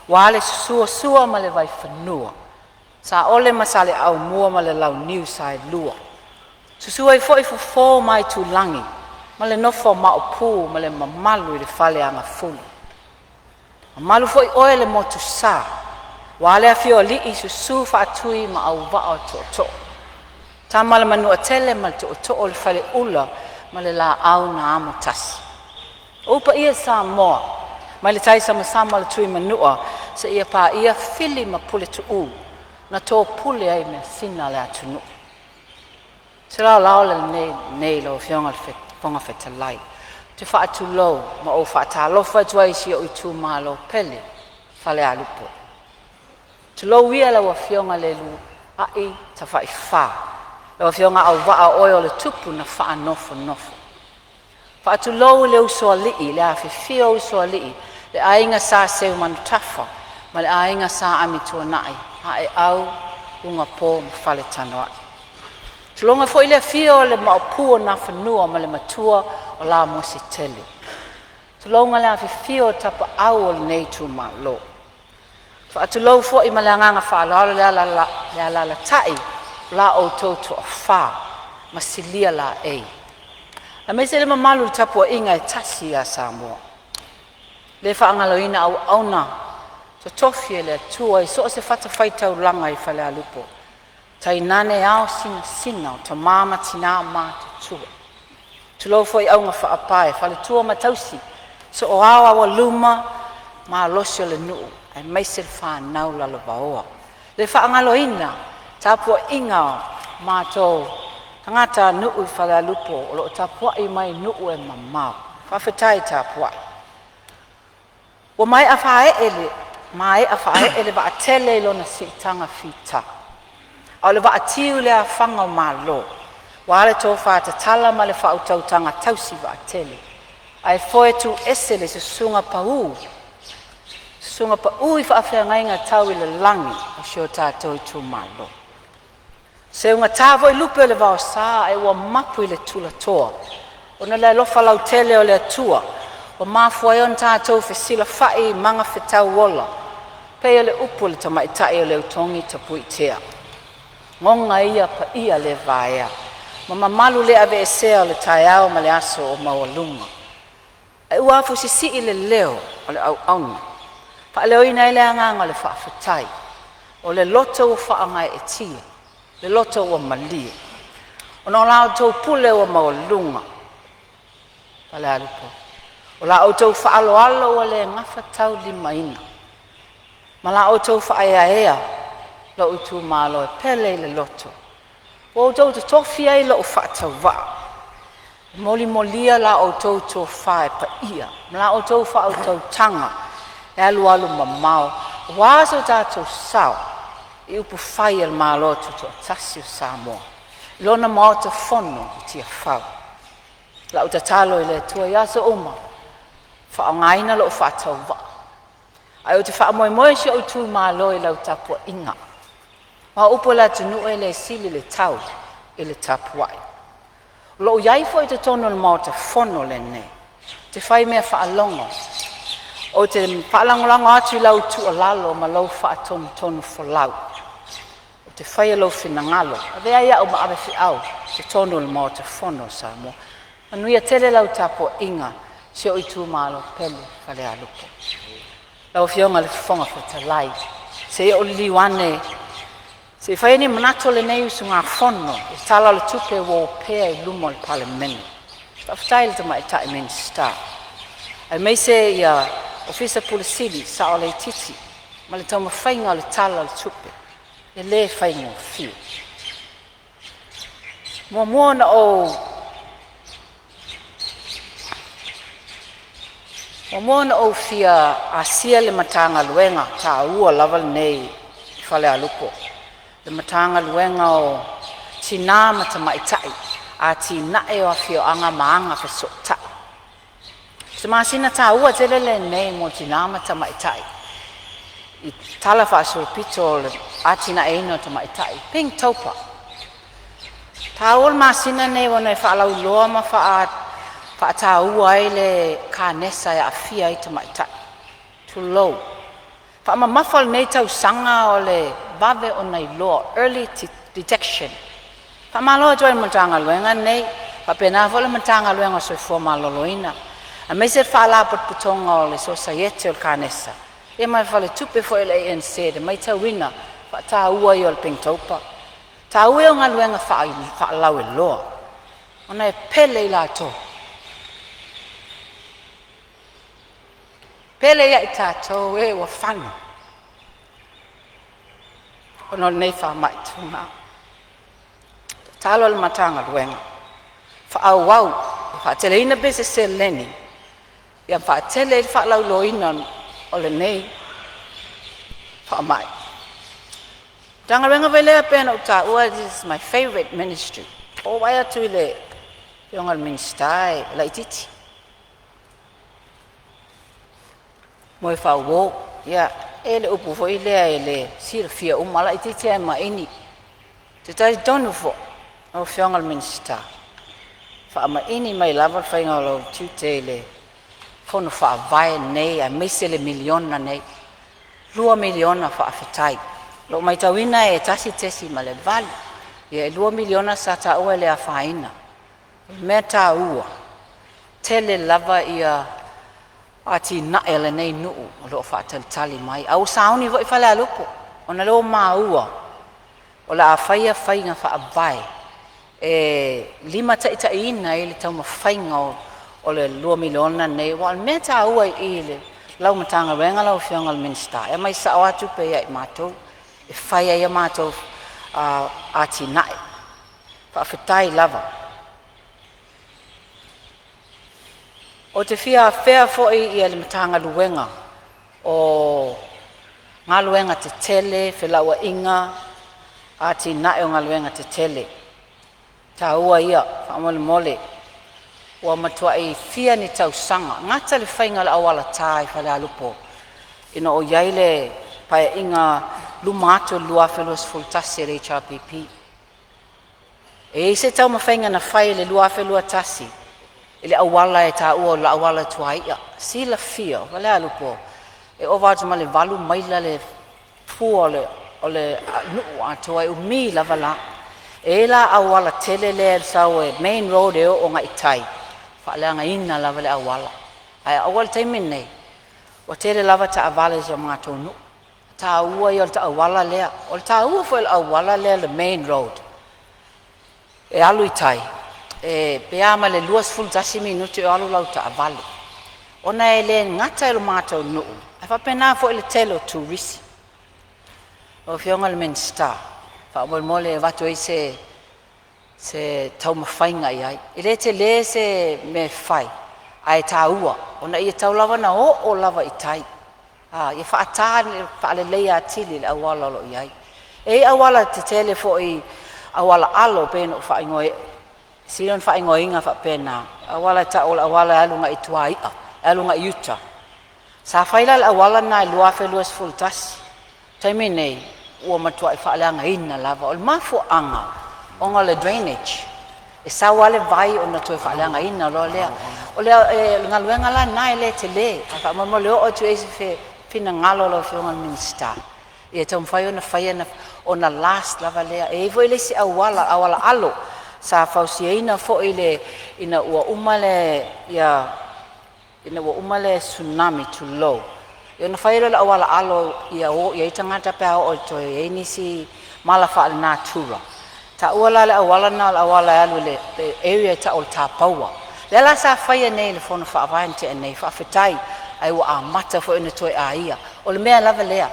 wale sua ma le vai whanua. Sa ole masale au mua ma le lau niu sa e lua. Susua i foi fo mai tu langi, ma le nofo maupu ma le mamalu i le whale anga fulu. Malu foi oe le motu sa, wale a fio li i susu whaatui ma au vao to. Ta mala manua tele ma to o le whale ula ma le la au na amo tasi. Upa ia Samoa, ma le taisa ma sama le tui manua, sa ia pa ia fili ma pule tu na tō pule ai me sina le atunu. Te lao le nei lo fionga le whonga whetalai. Te whaatu lou ma o whaatalofa tuai si o i tū malo pele, whale alupo. Te lou ia la wa fionga le lu ai ta whai wha. Le wa fionga au waa oe le tupu na wha nofo. Whaatu lou le usua lii, le a whiwhia usua lii, le ainga sa seu manu tafa, ma le ainga sa amitua nai, ha e au unga pō ma whale tanoa. Tulonga fo ile fio le maupua na whanua ma le matua o la mosi tele. Tulonga le a whiwhia tapa au o le nei tu ma lo. Whaatulou fo i ma le anganga whaalalo le ala tai, la o tōtu a wha, ma silia la ei. A me se le mamalu tapua inga e tasi a Samoa. Le whaangaloina au auna, to tofie le tua i so se whata whaitau langa i whale alupo. Tai nane ao sina o ta mama tina ma te tua. Tulou foi aunga whaapae, whale tua ma tausi, so o awa wa luma ma losio le nuu, ai meise le whanau la lo vaoa. Le whaangaloina, tapua inga ma tō tangata nuu i whale alupo, o lo tapua i mai nuu e mamau. Whawhetai tapua. Wa mai a whae ele wa atele ilo na sitanga fita. Au le wa atiu le a whanga o malo. Wa ale tō whaata tala ma le whautautanga tausi wa atele. Ai foe tu ese le se sunga pau. Sunga pau i whaafea ngainga tau i le langi o sio tātou i tū malo. Se unga tāvo i lupe le wao sā e ua mapu i le tula toa. O na le lofa lautele o le atua. O mafua on tātou whesila whai manga whetau wola. Pea le upu le tamaitai o le utongi tapu i tea. Ngonga ia pa ia le vaea. Ma mamalu le ave esea o le taiao ma le aso o mawalunga. E uafu si i le leo o le au auna. Pa leo ina i le anganga o le whaafatai. O le loto o whaangai e tia. Le loto o malia. O na lao tau pule o mawalunga. Pa le alupo. O la o tau whaaloalo o le ngafa tau limaina. Ma la o tau whaeaea lo utu malo e pele le loto. O tau te tofia i lo o whaatau waa. Moli molia la o tau tō whae pa ia. Ma la o tau wha o tau tanga e alu mamau. Waso tātou sao i upu whai al malo tu tō tasi o Samoa. Ilona maota Fono i tia whau. La o tatalo i le tua yaso oma. Whaangaina lo o whaatau waa. Ai o te whaamoemoe si o tū malo i lau tapua inga. Ma upo la tunu e le sili le tau i le tapuai. Lo o iai fo i te tono le maota Fono le ne. Te whai mea whaalongo. O te whaalangolango atu i lau tu o lalo ma lau whaatonu tonu fo lau. O te whai alo whinangalo. A vea ia o ma awe fi au te tono le maota Fono Samoa. Manuia tele lau tapua inga si o i tū malo pele whale alupo. Lau fionga le whonga whetalai. Se o liwane. Se whai ni manato le nei usu ngā Fono. E tala le tupe wo pēa i lumo le Palemene. Whawhetai le tama e tae meni star. Ai mei se ia ofisa pulisili sa o le titi. Ma le tau mawhainga le tala le tupe. E le whainga o fio. Mua na o O mōna o fia a sia le matanga luenga ta ua lava nei i whale alupo. Le matanga luenga o sina ma tamaitai a tina e o fio anga maanga fa sota se masina ta ua telele nei mo tina ma tamaitai I tala fa so pitol a tina e no tamaitai ping topa taul masina nei wona fa lau loa ma fa ta ua ile kanesa ya fia I tamaitai too low fa ma mafal nei tau sanga ole bave on nei law early detection fa malo join matanga luenga nei fa pena vola matanga luenga so fo malo loina a meser fa la putonga ole society ol kanesa e mai fale tupe fo ele ANC de mai ta wina fa ta ua yol pingtopa ta ua nga luenga fa la we law ona e pele la to pele ya itato we wa fanu ono nei fa mai tuna talo le matanga luenga fa au wau fa tele ina bese seleni ya fa tele fa lau loina ole nei fa mai tanga luenga vele pena uta this is my favorite ministry o waya tu le yongal ministai la ititi mo fa wo ya ele upu fo ele sirfia umala ititi ma ini te tai donu fo o fiongal minsta fa ma ini mai lava fa ngalo tutele fono fa vai nei a mesele miliona nei 2 miliona fa afitai lo mai tawina e tasi male vale ye 2 miliona sa ta o ele afaina meta ua tele lava ia ati na ele nei nu lo fa tali mai au sauni vo fa la lupo ona lo maua ola faia fainga fa vai lima ta ina ele tau mafainga o le 2 miliona nei wal meta ua ile lau matanga wenga lau fiongal minsta e mai sa watu pe ia mato e faia ia mato ati na fa fitai lava o te fia fair fo ia le matanga luenga o ngaluenga te tele felawa inga ati na e ngaluenga te tele ta ua ia fa mole wa matua I fia ni tau sanga ngata le fainga la awala tai fa la lupo ino o yaile pa inga lumato lua felos fultasi le HRPP e se tau mafainga na fai le lua felua tasi ile awala e ta ua la awala tuaia si la fia fa la lupo e ovaja male valu maila le fu ole nu atoa umi la vala e la awala tele le sawe main road e o nga itai fa la nga ina la vale awala ai awal time nei o tele lava ta avale jo mato nu ta ua yo ta awala le o ta ua fo awala le main road e alu itai e pe ama le luas full 10 minuti o alu lau ta avale ona ele ngata el mato nu fa pena fo le telo tourist o fiongal minsta fa mole vato se tau mafainga ai ile te le se me fai ai taua ona ia tau lava na o lava itai ia fa ata fa le leia tili awala lo ai e awala te tele fo I awala alo peno fa ngoi silon fa ngoi nga fa pena awala ta ola awala alunga ituai alunga yuta sa faila awala na lua fe luas full tas time nei o matua fa la ngaina lava o mafu anga onga le drainage e sa wale vai ona to fa la ngaina lo le o le ngaluenga la na ele tele fa mo le o tu ese fe fina ngalo lo fe onga minsta e tom fa ona fa ona last lava le e vo ile si awala alo sa fa ina fo ile ina ua umale ya ina ua umale tsunami too low Yon failo la awala alo ia o ia tangata pa o to ia ni si malafa al natura. Ta wala la awala na awala alu le area ta o ta paua. Le la sa faia nei le fono fa avante nei fa fetai ai wa amata fo ina to ia. O le mea lava lea.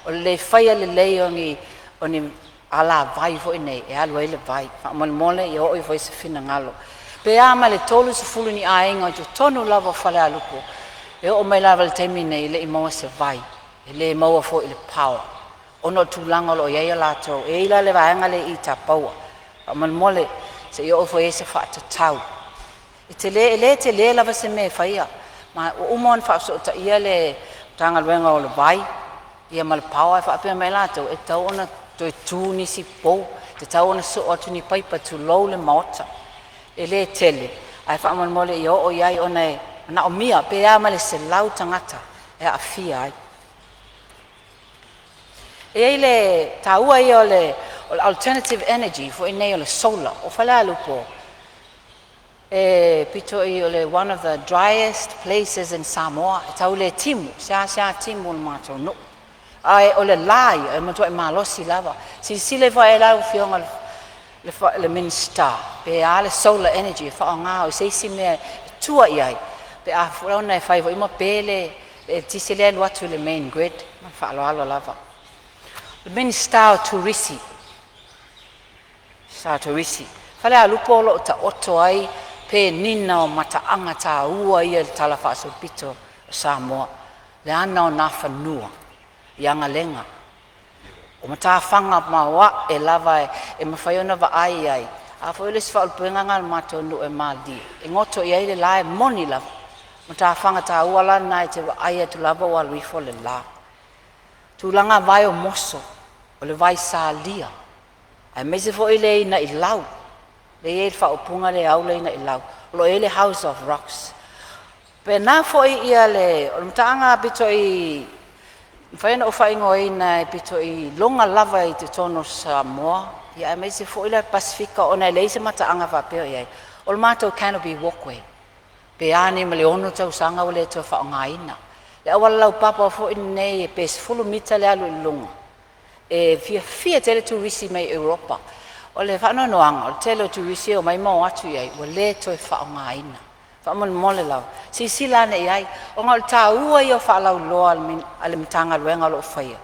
O le faia le leongi oni ala vai fo nei e alu ele vai. Fa mole ia o foi se fina ngalo. Pe ama le tolu se fulu ni ainga jo tonu lava fale alupo. E o mai lava le taimi nei le imoa se vai. E le imoa fo ile power. Ono tulanga lo ia lato. E ila le vaenga le ita paua. Amal mole se yo fo ese fa tau. Te le lava se me faia. Ma umon fa so ta ia le tanga luenga o le vai. Ia mal paua fa pe me lato e tau ona to tu ni si po. Te tau ona so atu ni paipa tu lo le mota. Le tele. Ai fa amal mole yo o iai ona na o mia pe a male se lau tangata. E a fia ai. E le taua ia le alternative energy for in le solar o fala lupo pito i ole one of the driest places in Samoa tau le timu sia timu mato no ai ole lai e mato e malosi lava si le vai la fionga le minister pe ale solar energy fa nga o se si me tua iai pe a frona e fai vo ima pele e ti se le watu le main grid ma fa lo lava le minister tourisi Satorisi. Fale a lupo lo ta oto ai pe nina o mata anga ta ua ia le talafa so pito Samoa. Le ana o na whanua, ianga lenga. O mata whanga mawa e lava e mawhaiona wa ai. A fwele si whaul puenga mato nu e maldi. E ngoto i ai le lae moni lava. Mata whanga ta ua la nai te wa ai tu lava wa luifo le la. Tu langa vai o moso, o le vai sa lia. Ai mese fo ile ina I lau. Le e fa opunga le au le ina I lau. Lo ele House of Rocks. Pe na fo ia le o mtaanga pito I faina o fa ingo ina pito I longa lava I te tono Samoa. Ia ai mese fo ile Pasifika ona le se mataanga fa pe ia. O mato canopy walkway. Pe ani mele ono tau sanga o le to fa ngaina. Le awala lau papa fo ine e pes fulu mita le alu longa. E fia tele turisi mai Europa. O le whano noanga, o tele turisi o mai mau atu iai, o le toi whaonga ina. Whamon mole lau. Si silane iai, o ngā tā ua I o whalau loa ale mitanga luenga lo whaia.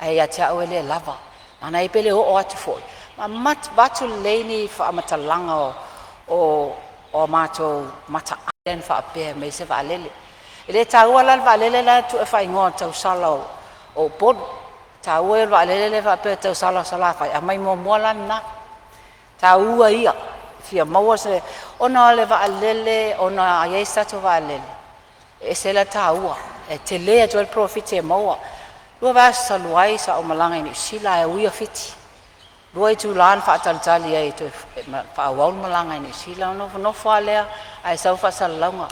Ai a tia ue le lava. Ana I pele o atu fōi. Ma mat batu leini whaamata langa o mato mata alen whaapea me se whaalele. E le tā ua lal whaalele la tu e whaingoa tau sala o podu. Ta ua wa lele va pe tau sala fa a mai mo mola na ta ua ia fia maua se ona le va lele ona ai sta to va lele e se la ta ua e te le to el profit e maua lo va saluai sa o malanga ni sila e ua fiti lo tu lan fa tal tali ai to fa wa malanga ni sila no fa le ai sa fa salanga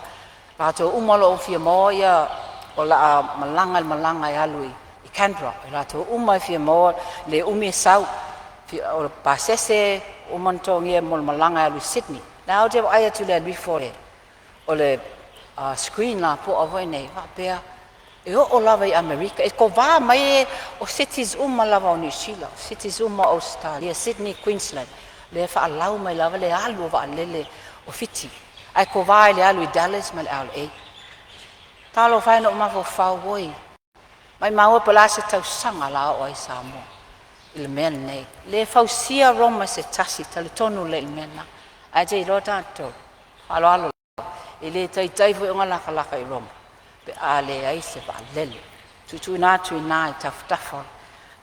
la to umalo fia maua ia o la malanga ya lui Canberra, la to umai fia mo le umi sau o pasese o montongia mo malanga lu Sydney. Now je ai tu le before o le screen la po avo nei va pe e o lava I America e ko va mai o cities lava o New Zealand, cities Australia, Sydney, Queensland. Le fa lau mai lava le alu va lele o fiti. Ai ko va le alu Dallas mal LA. Talo fa no ma fo fa voi. Mai maua pala se tau sanga la o ai Samoa. Il men nei. Le fausia Roma se tasi tali tonu le il mena. Ai te ilo tanto. Alo. Ile tai fu onga laka I Roma. Pe ale ai se va lele. Tu na taf.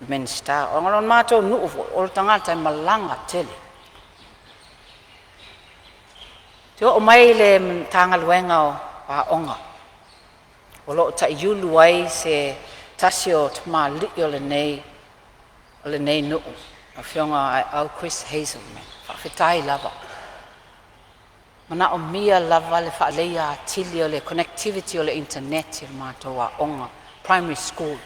Men sta. Onga mato nu o tangata malanga tele. Te o mai le tanga luenga o onga. O lo ta yulu ai se tasio tma li le nei no a fionga au Chris Hazel me fa fitai lava mana o mia lava le fa leia tili le connectivity o le internet ma to wa onga primary school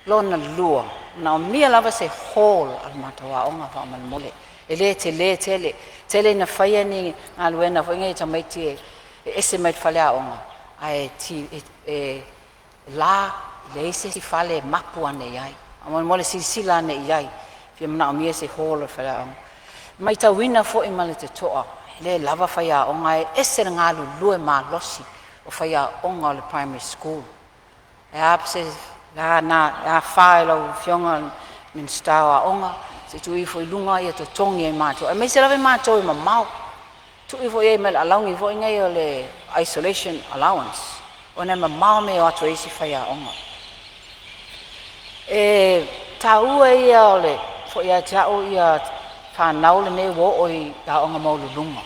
lona lua na o mia lava se hall al ma to wa onga fa mal mole ele tele na faia ni alwena fo ngai tamaiti estimate fa le onga ai ti la le se si fale mapu ane iai. Amon mole si sila ane iai. Fia mana o mia se holo whala ang. Mai ta wina fo I male te toa. Le lava whaia o ngai ese ngalu lue ma losi. O whaia o ngā le primary school. E apse la na whae lau fionga min stawa onga. Se tu I fo I lunga I to tongi e mātou. E mei se lawe mātou I mamau. Tu I fo I mele alaungi fo I ngai o le isolation allowance. O ne mamau me o ato isi whaia onga. E taua ia ole fo ia tau ia whanau le ne wo oi da o nga maululunga.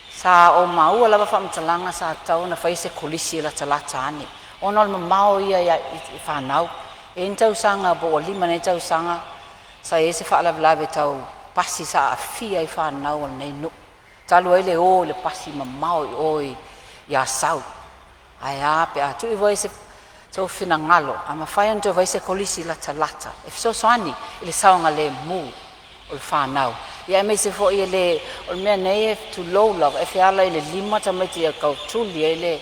Sa o maua lava whamatalanga sa tau na whaise kolisi la talata ane. Ona le mamao ia i whanau. E in tau sanga bo o lima ne tau sanga sa e se whaalawalawe tau pasi sa a fia i whanau al nei nu. Talu ele o le pasi mamao i oi i a sau. Ai a pe a tu i voi se tau whina ngalo. A ma whai anto vai se kolisi la talata. E fiso soani i le saunga le mu o le whanau. Ia me se fo i le o mea nei e tu low love. E whiala i le lima tamaiti a kau tuli e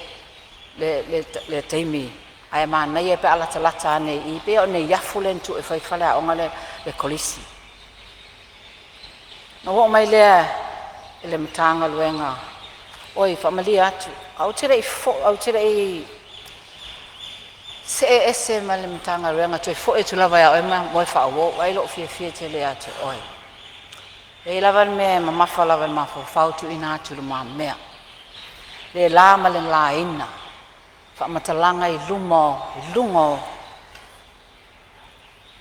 le teimi. Ai ma nei e pe ala talata ane i pe o ne iafu len tu e whai whale a onga le kolisi. Na wo mai lea i le matanga luenga. Oi, whamali atu. Au tira i se e se ma le matanga luenga tu e fo e tu lava ya o ma moi whaawo. Wai lo fia te le atu. Oi. E lava me ma mafa lava ma fo fautu ina atu le ma mea. Le la ma le la ina. Whamatalanga i lungo.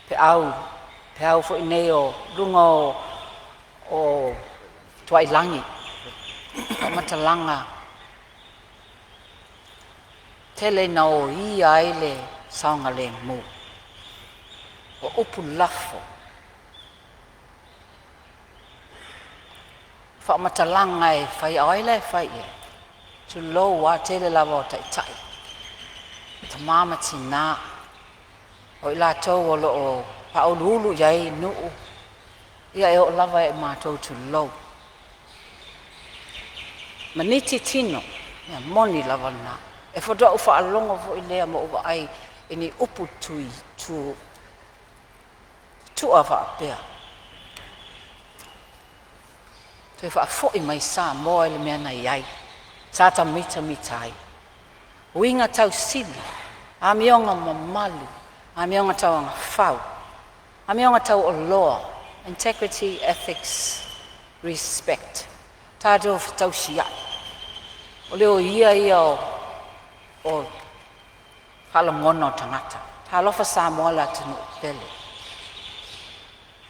Pe au fo inei o lungo o tuai langi. Whamatalanga. Tele na o ia ele saunga le mu. O upu lafo. Whamatalanga e whai aile e whai e. Tu lo wa tele lava o tai. Ta mama tina. O ila tau o lo o paululu yai nuu. Ia e o lava e mātou tu lo. Maniti tino. Ia moni lava na. E whatua uwha alongo fo i lea mo uwa ai. E ni upu tui tua wha apea. Te wha fo i mai sa moa ele mea na iai. Sa ta mitai. Uinga tau sili. A mionga mamalu. A mionga tau anga whau. A mionga tau o loa. Integrity, ethics, respect. Tātou tau siai. O leo ia o whalangono tangata. Tā lofa Samoa la tunu pele.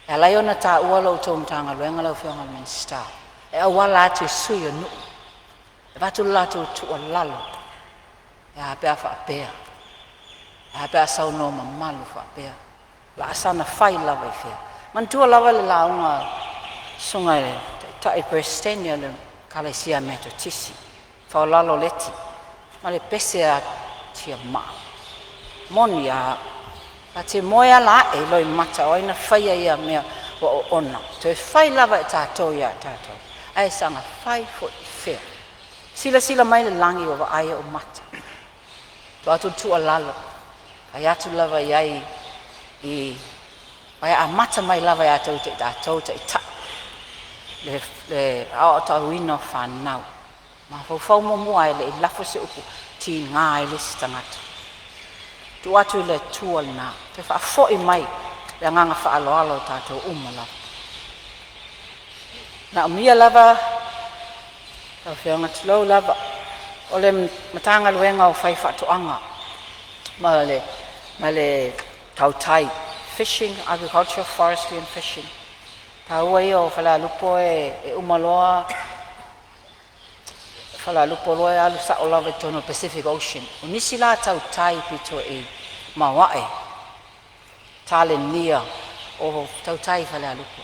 E lai ona tā ualo tō mtanga luenga lau whionga men star. E awala atu sui o nu. E watu latu tu o lalo. E a pea whaapea. E a pea sauno mamalu whaapea. La asana whai lawa i whia. Mantua lawa le launga sunga e tai prestenia le kalesia meto tisi. Whao lalo leti. Ma le pese a tia maa. Moni a te moea la e loi mata o ina whaia ia mea o ona. Te whai lava e tātou ia tātou. Ai sanga whai fo i whia. Sila mai le langi o aia o mata. Tu atu tu a lalo. Ai atu lava iai i ai a mata mai lava ia tātou te ta. Le ao tau ino whanau. Ma fau mua e le i lafo se upu ti ngā e le sitangata. Tu atu le tua na. Te wha fo i mai le nganga wha alo tātou umala. Na umia lava tau whianga tulau lava. O le matanga luenga o whai whatuanga. Ma le tautai. Fishing, agriculture, forestry and fishing. Taua ia o whala lupo e umaloa. Whala lupo loa e alu sa o lava tono Pacific Ocean. O nisi la tautai pito e mawae. Tale nia o tautai whala lupo.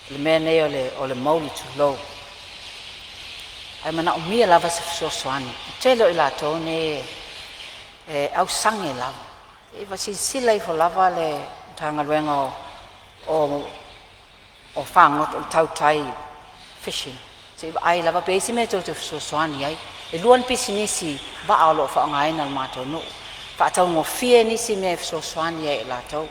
Le mea nei o le mauli tu low. Ai mana o mia lava se fisosoani. Telo i la tone au sange lava. E wasi sila i fo lava le tanga luenga o whangot o tautai fishing. Se ai lava peisi me tau te fisosoani ai. E luan pisi nisi ba alo o whaangaina al mātou no. Whaatau ngō fie nisi me fisosoani ai la tau.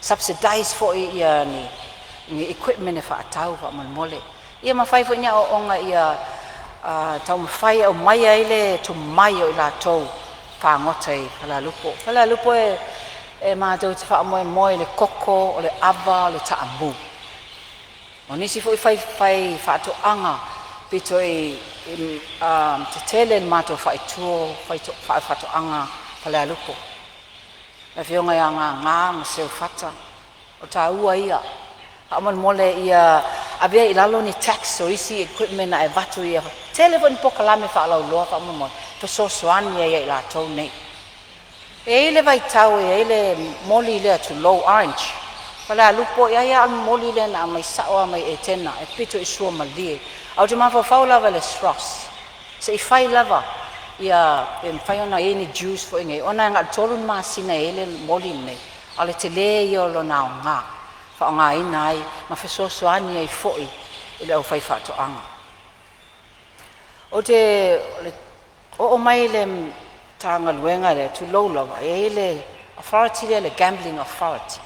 Subsidize fo i ia ni equipment e whaatau whaamalmole. Ia mawhai fo ina o onga ia tau mawhai au mai ai le tu mai o i la tau. Whangotai whala lupo. Whala lupo e mātou te whaamoe le koko, o le ava, o le taamu. O nisi fo i whai whaatoanga pito te tele le mātou whaituo, whaatoanga whala lupo. Le whionga ia ngā ma seu whata. O tā ua ia. Amal mole ia avea ilalo ni tax o isi equipment na e vatu ia. Telefon po kalame fa lau loa fa mo. To so swani ia ila tau nei. E ile vai tau e ile moli le to low orange. Pala lupo ia al moli le na mai sawa mai etena e pito isua malie. Au te mafa faula vale stros. Se I fai lava ia e fai ona any juice fo inge ona nga tolu masina ele moli nei. Ale te le ia lo na nga. Fa nga ina ai ma fe so ani ai foi ile au fai fato anga. O te o mai le tanga luenga le tu low lava ele authority le gambling authority.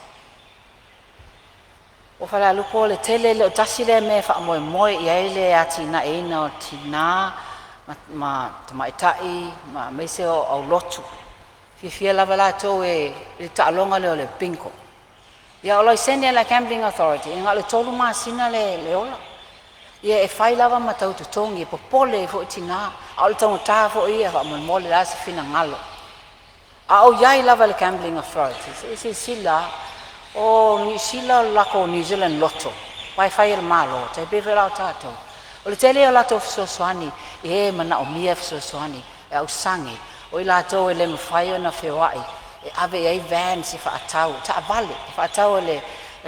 O fala lupo le tele le tasi le me fa mo mo ia ele ati na ina o tina ma mai tai ma me se o lotu. Fia lava la to e ta longa le pinko. Ia ola sende la gambling authority inga le tolu masina le ola. Ia e fai lava matau tu tongi po pole fo tina al tau ta fo ia fa mo le la se fina ngalo. A o ia lava le gambling authority. Se sila o ni sila la ko New Zealand lotto. Vai fai il malo, te be la tato. O le tele la to so swani e mana o mia so swani e au sangi. O la to le mfai na fewai. E ave ai van si fa atau ta vale fa atau le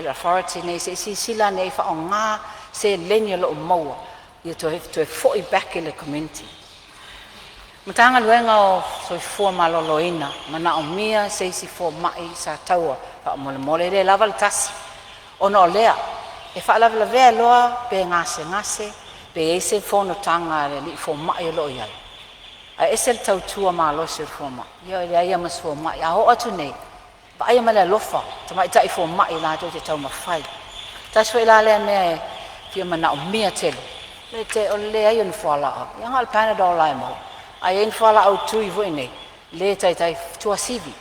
authority nei se sila nei fa nga se lenya lo mo you to foi back in the community matanga luenga o so fo maloloina mana o mia se si fo mai sa taua fa mole le lava tas ono lea e fa lava ve loa pe ngase pe ese fono tanga le fo mai lo ia a esel tau tua malo se fo ma ia mas fo mai a ho atu nei ba ia mala lofa tama ita fo mai la to te tau ma fai tas fe la le me fia mana o mia telo le te o le ai on fala ia ngal panadol lai mo ai en fala au tui vo nei le tai tua sivi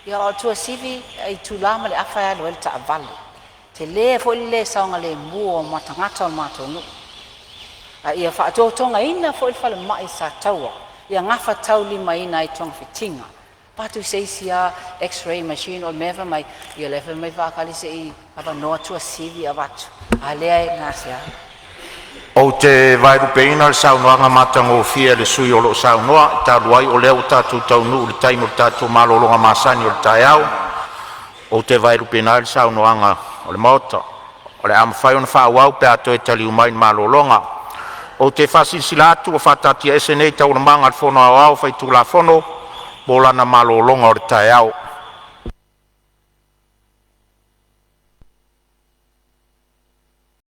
ia tua sivi ai tu la ma le afa lo ta vale te le fo le saunga le muo ma tangata ma to no ia fa to tonga ina fo fala mai sa taua ia ngafa tau lima ina I tong fitinga patu seisia x-ray machine o meva mai ia level mai va kali sei ava no tua sivi avatu ale ngasia O te vai rupeina le saunoanga matango fia le sui o lo saunoa ta luai o leo tatu tau nu le taimo tatu malolonga masani o le taiao o te vai rupeina le saunoanga o le mota o le amawhai o na whaawau pe ato e tali umai malolonga o te whasinsilatu o whatatia ese nei tau na manga le fono au fai tu la fono bolana malolonga o le taiao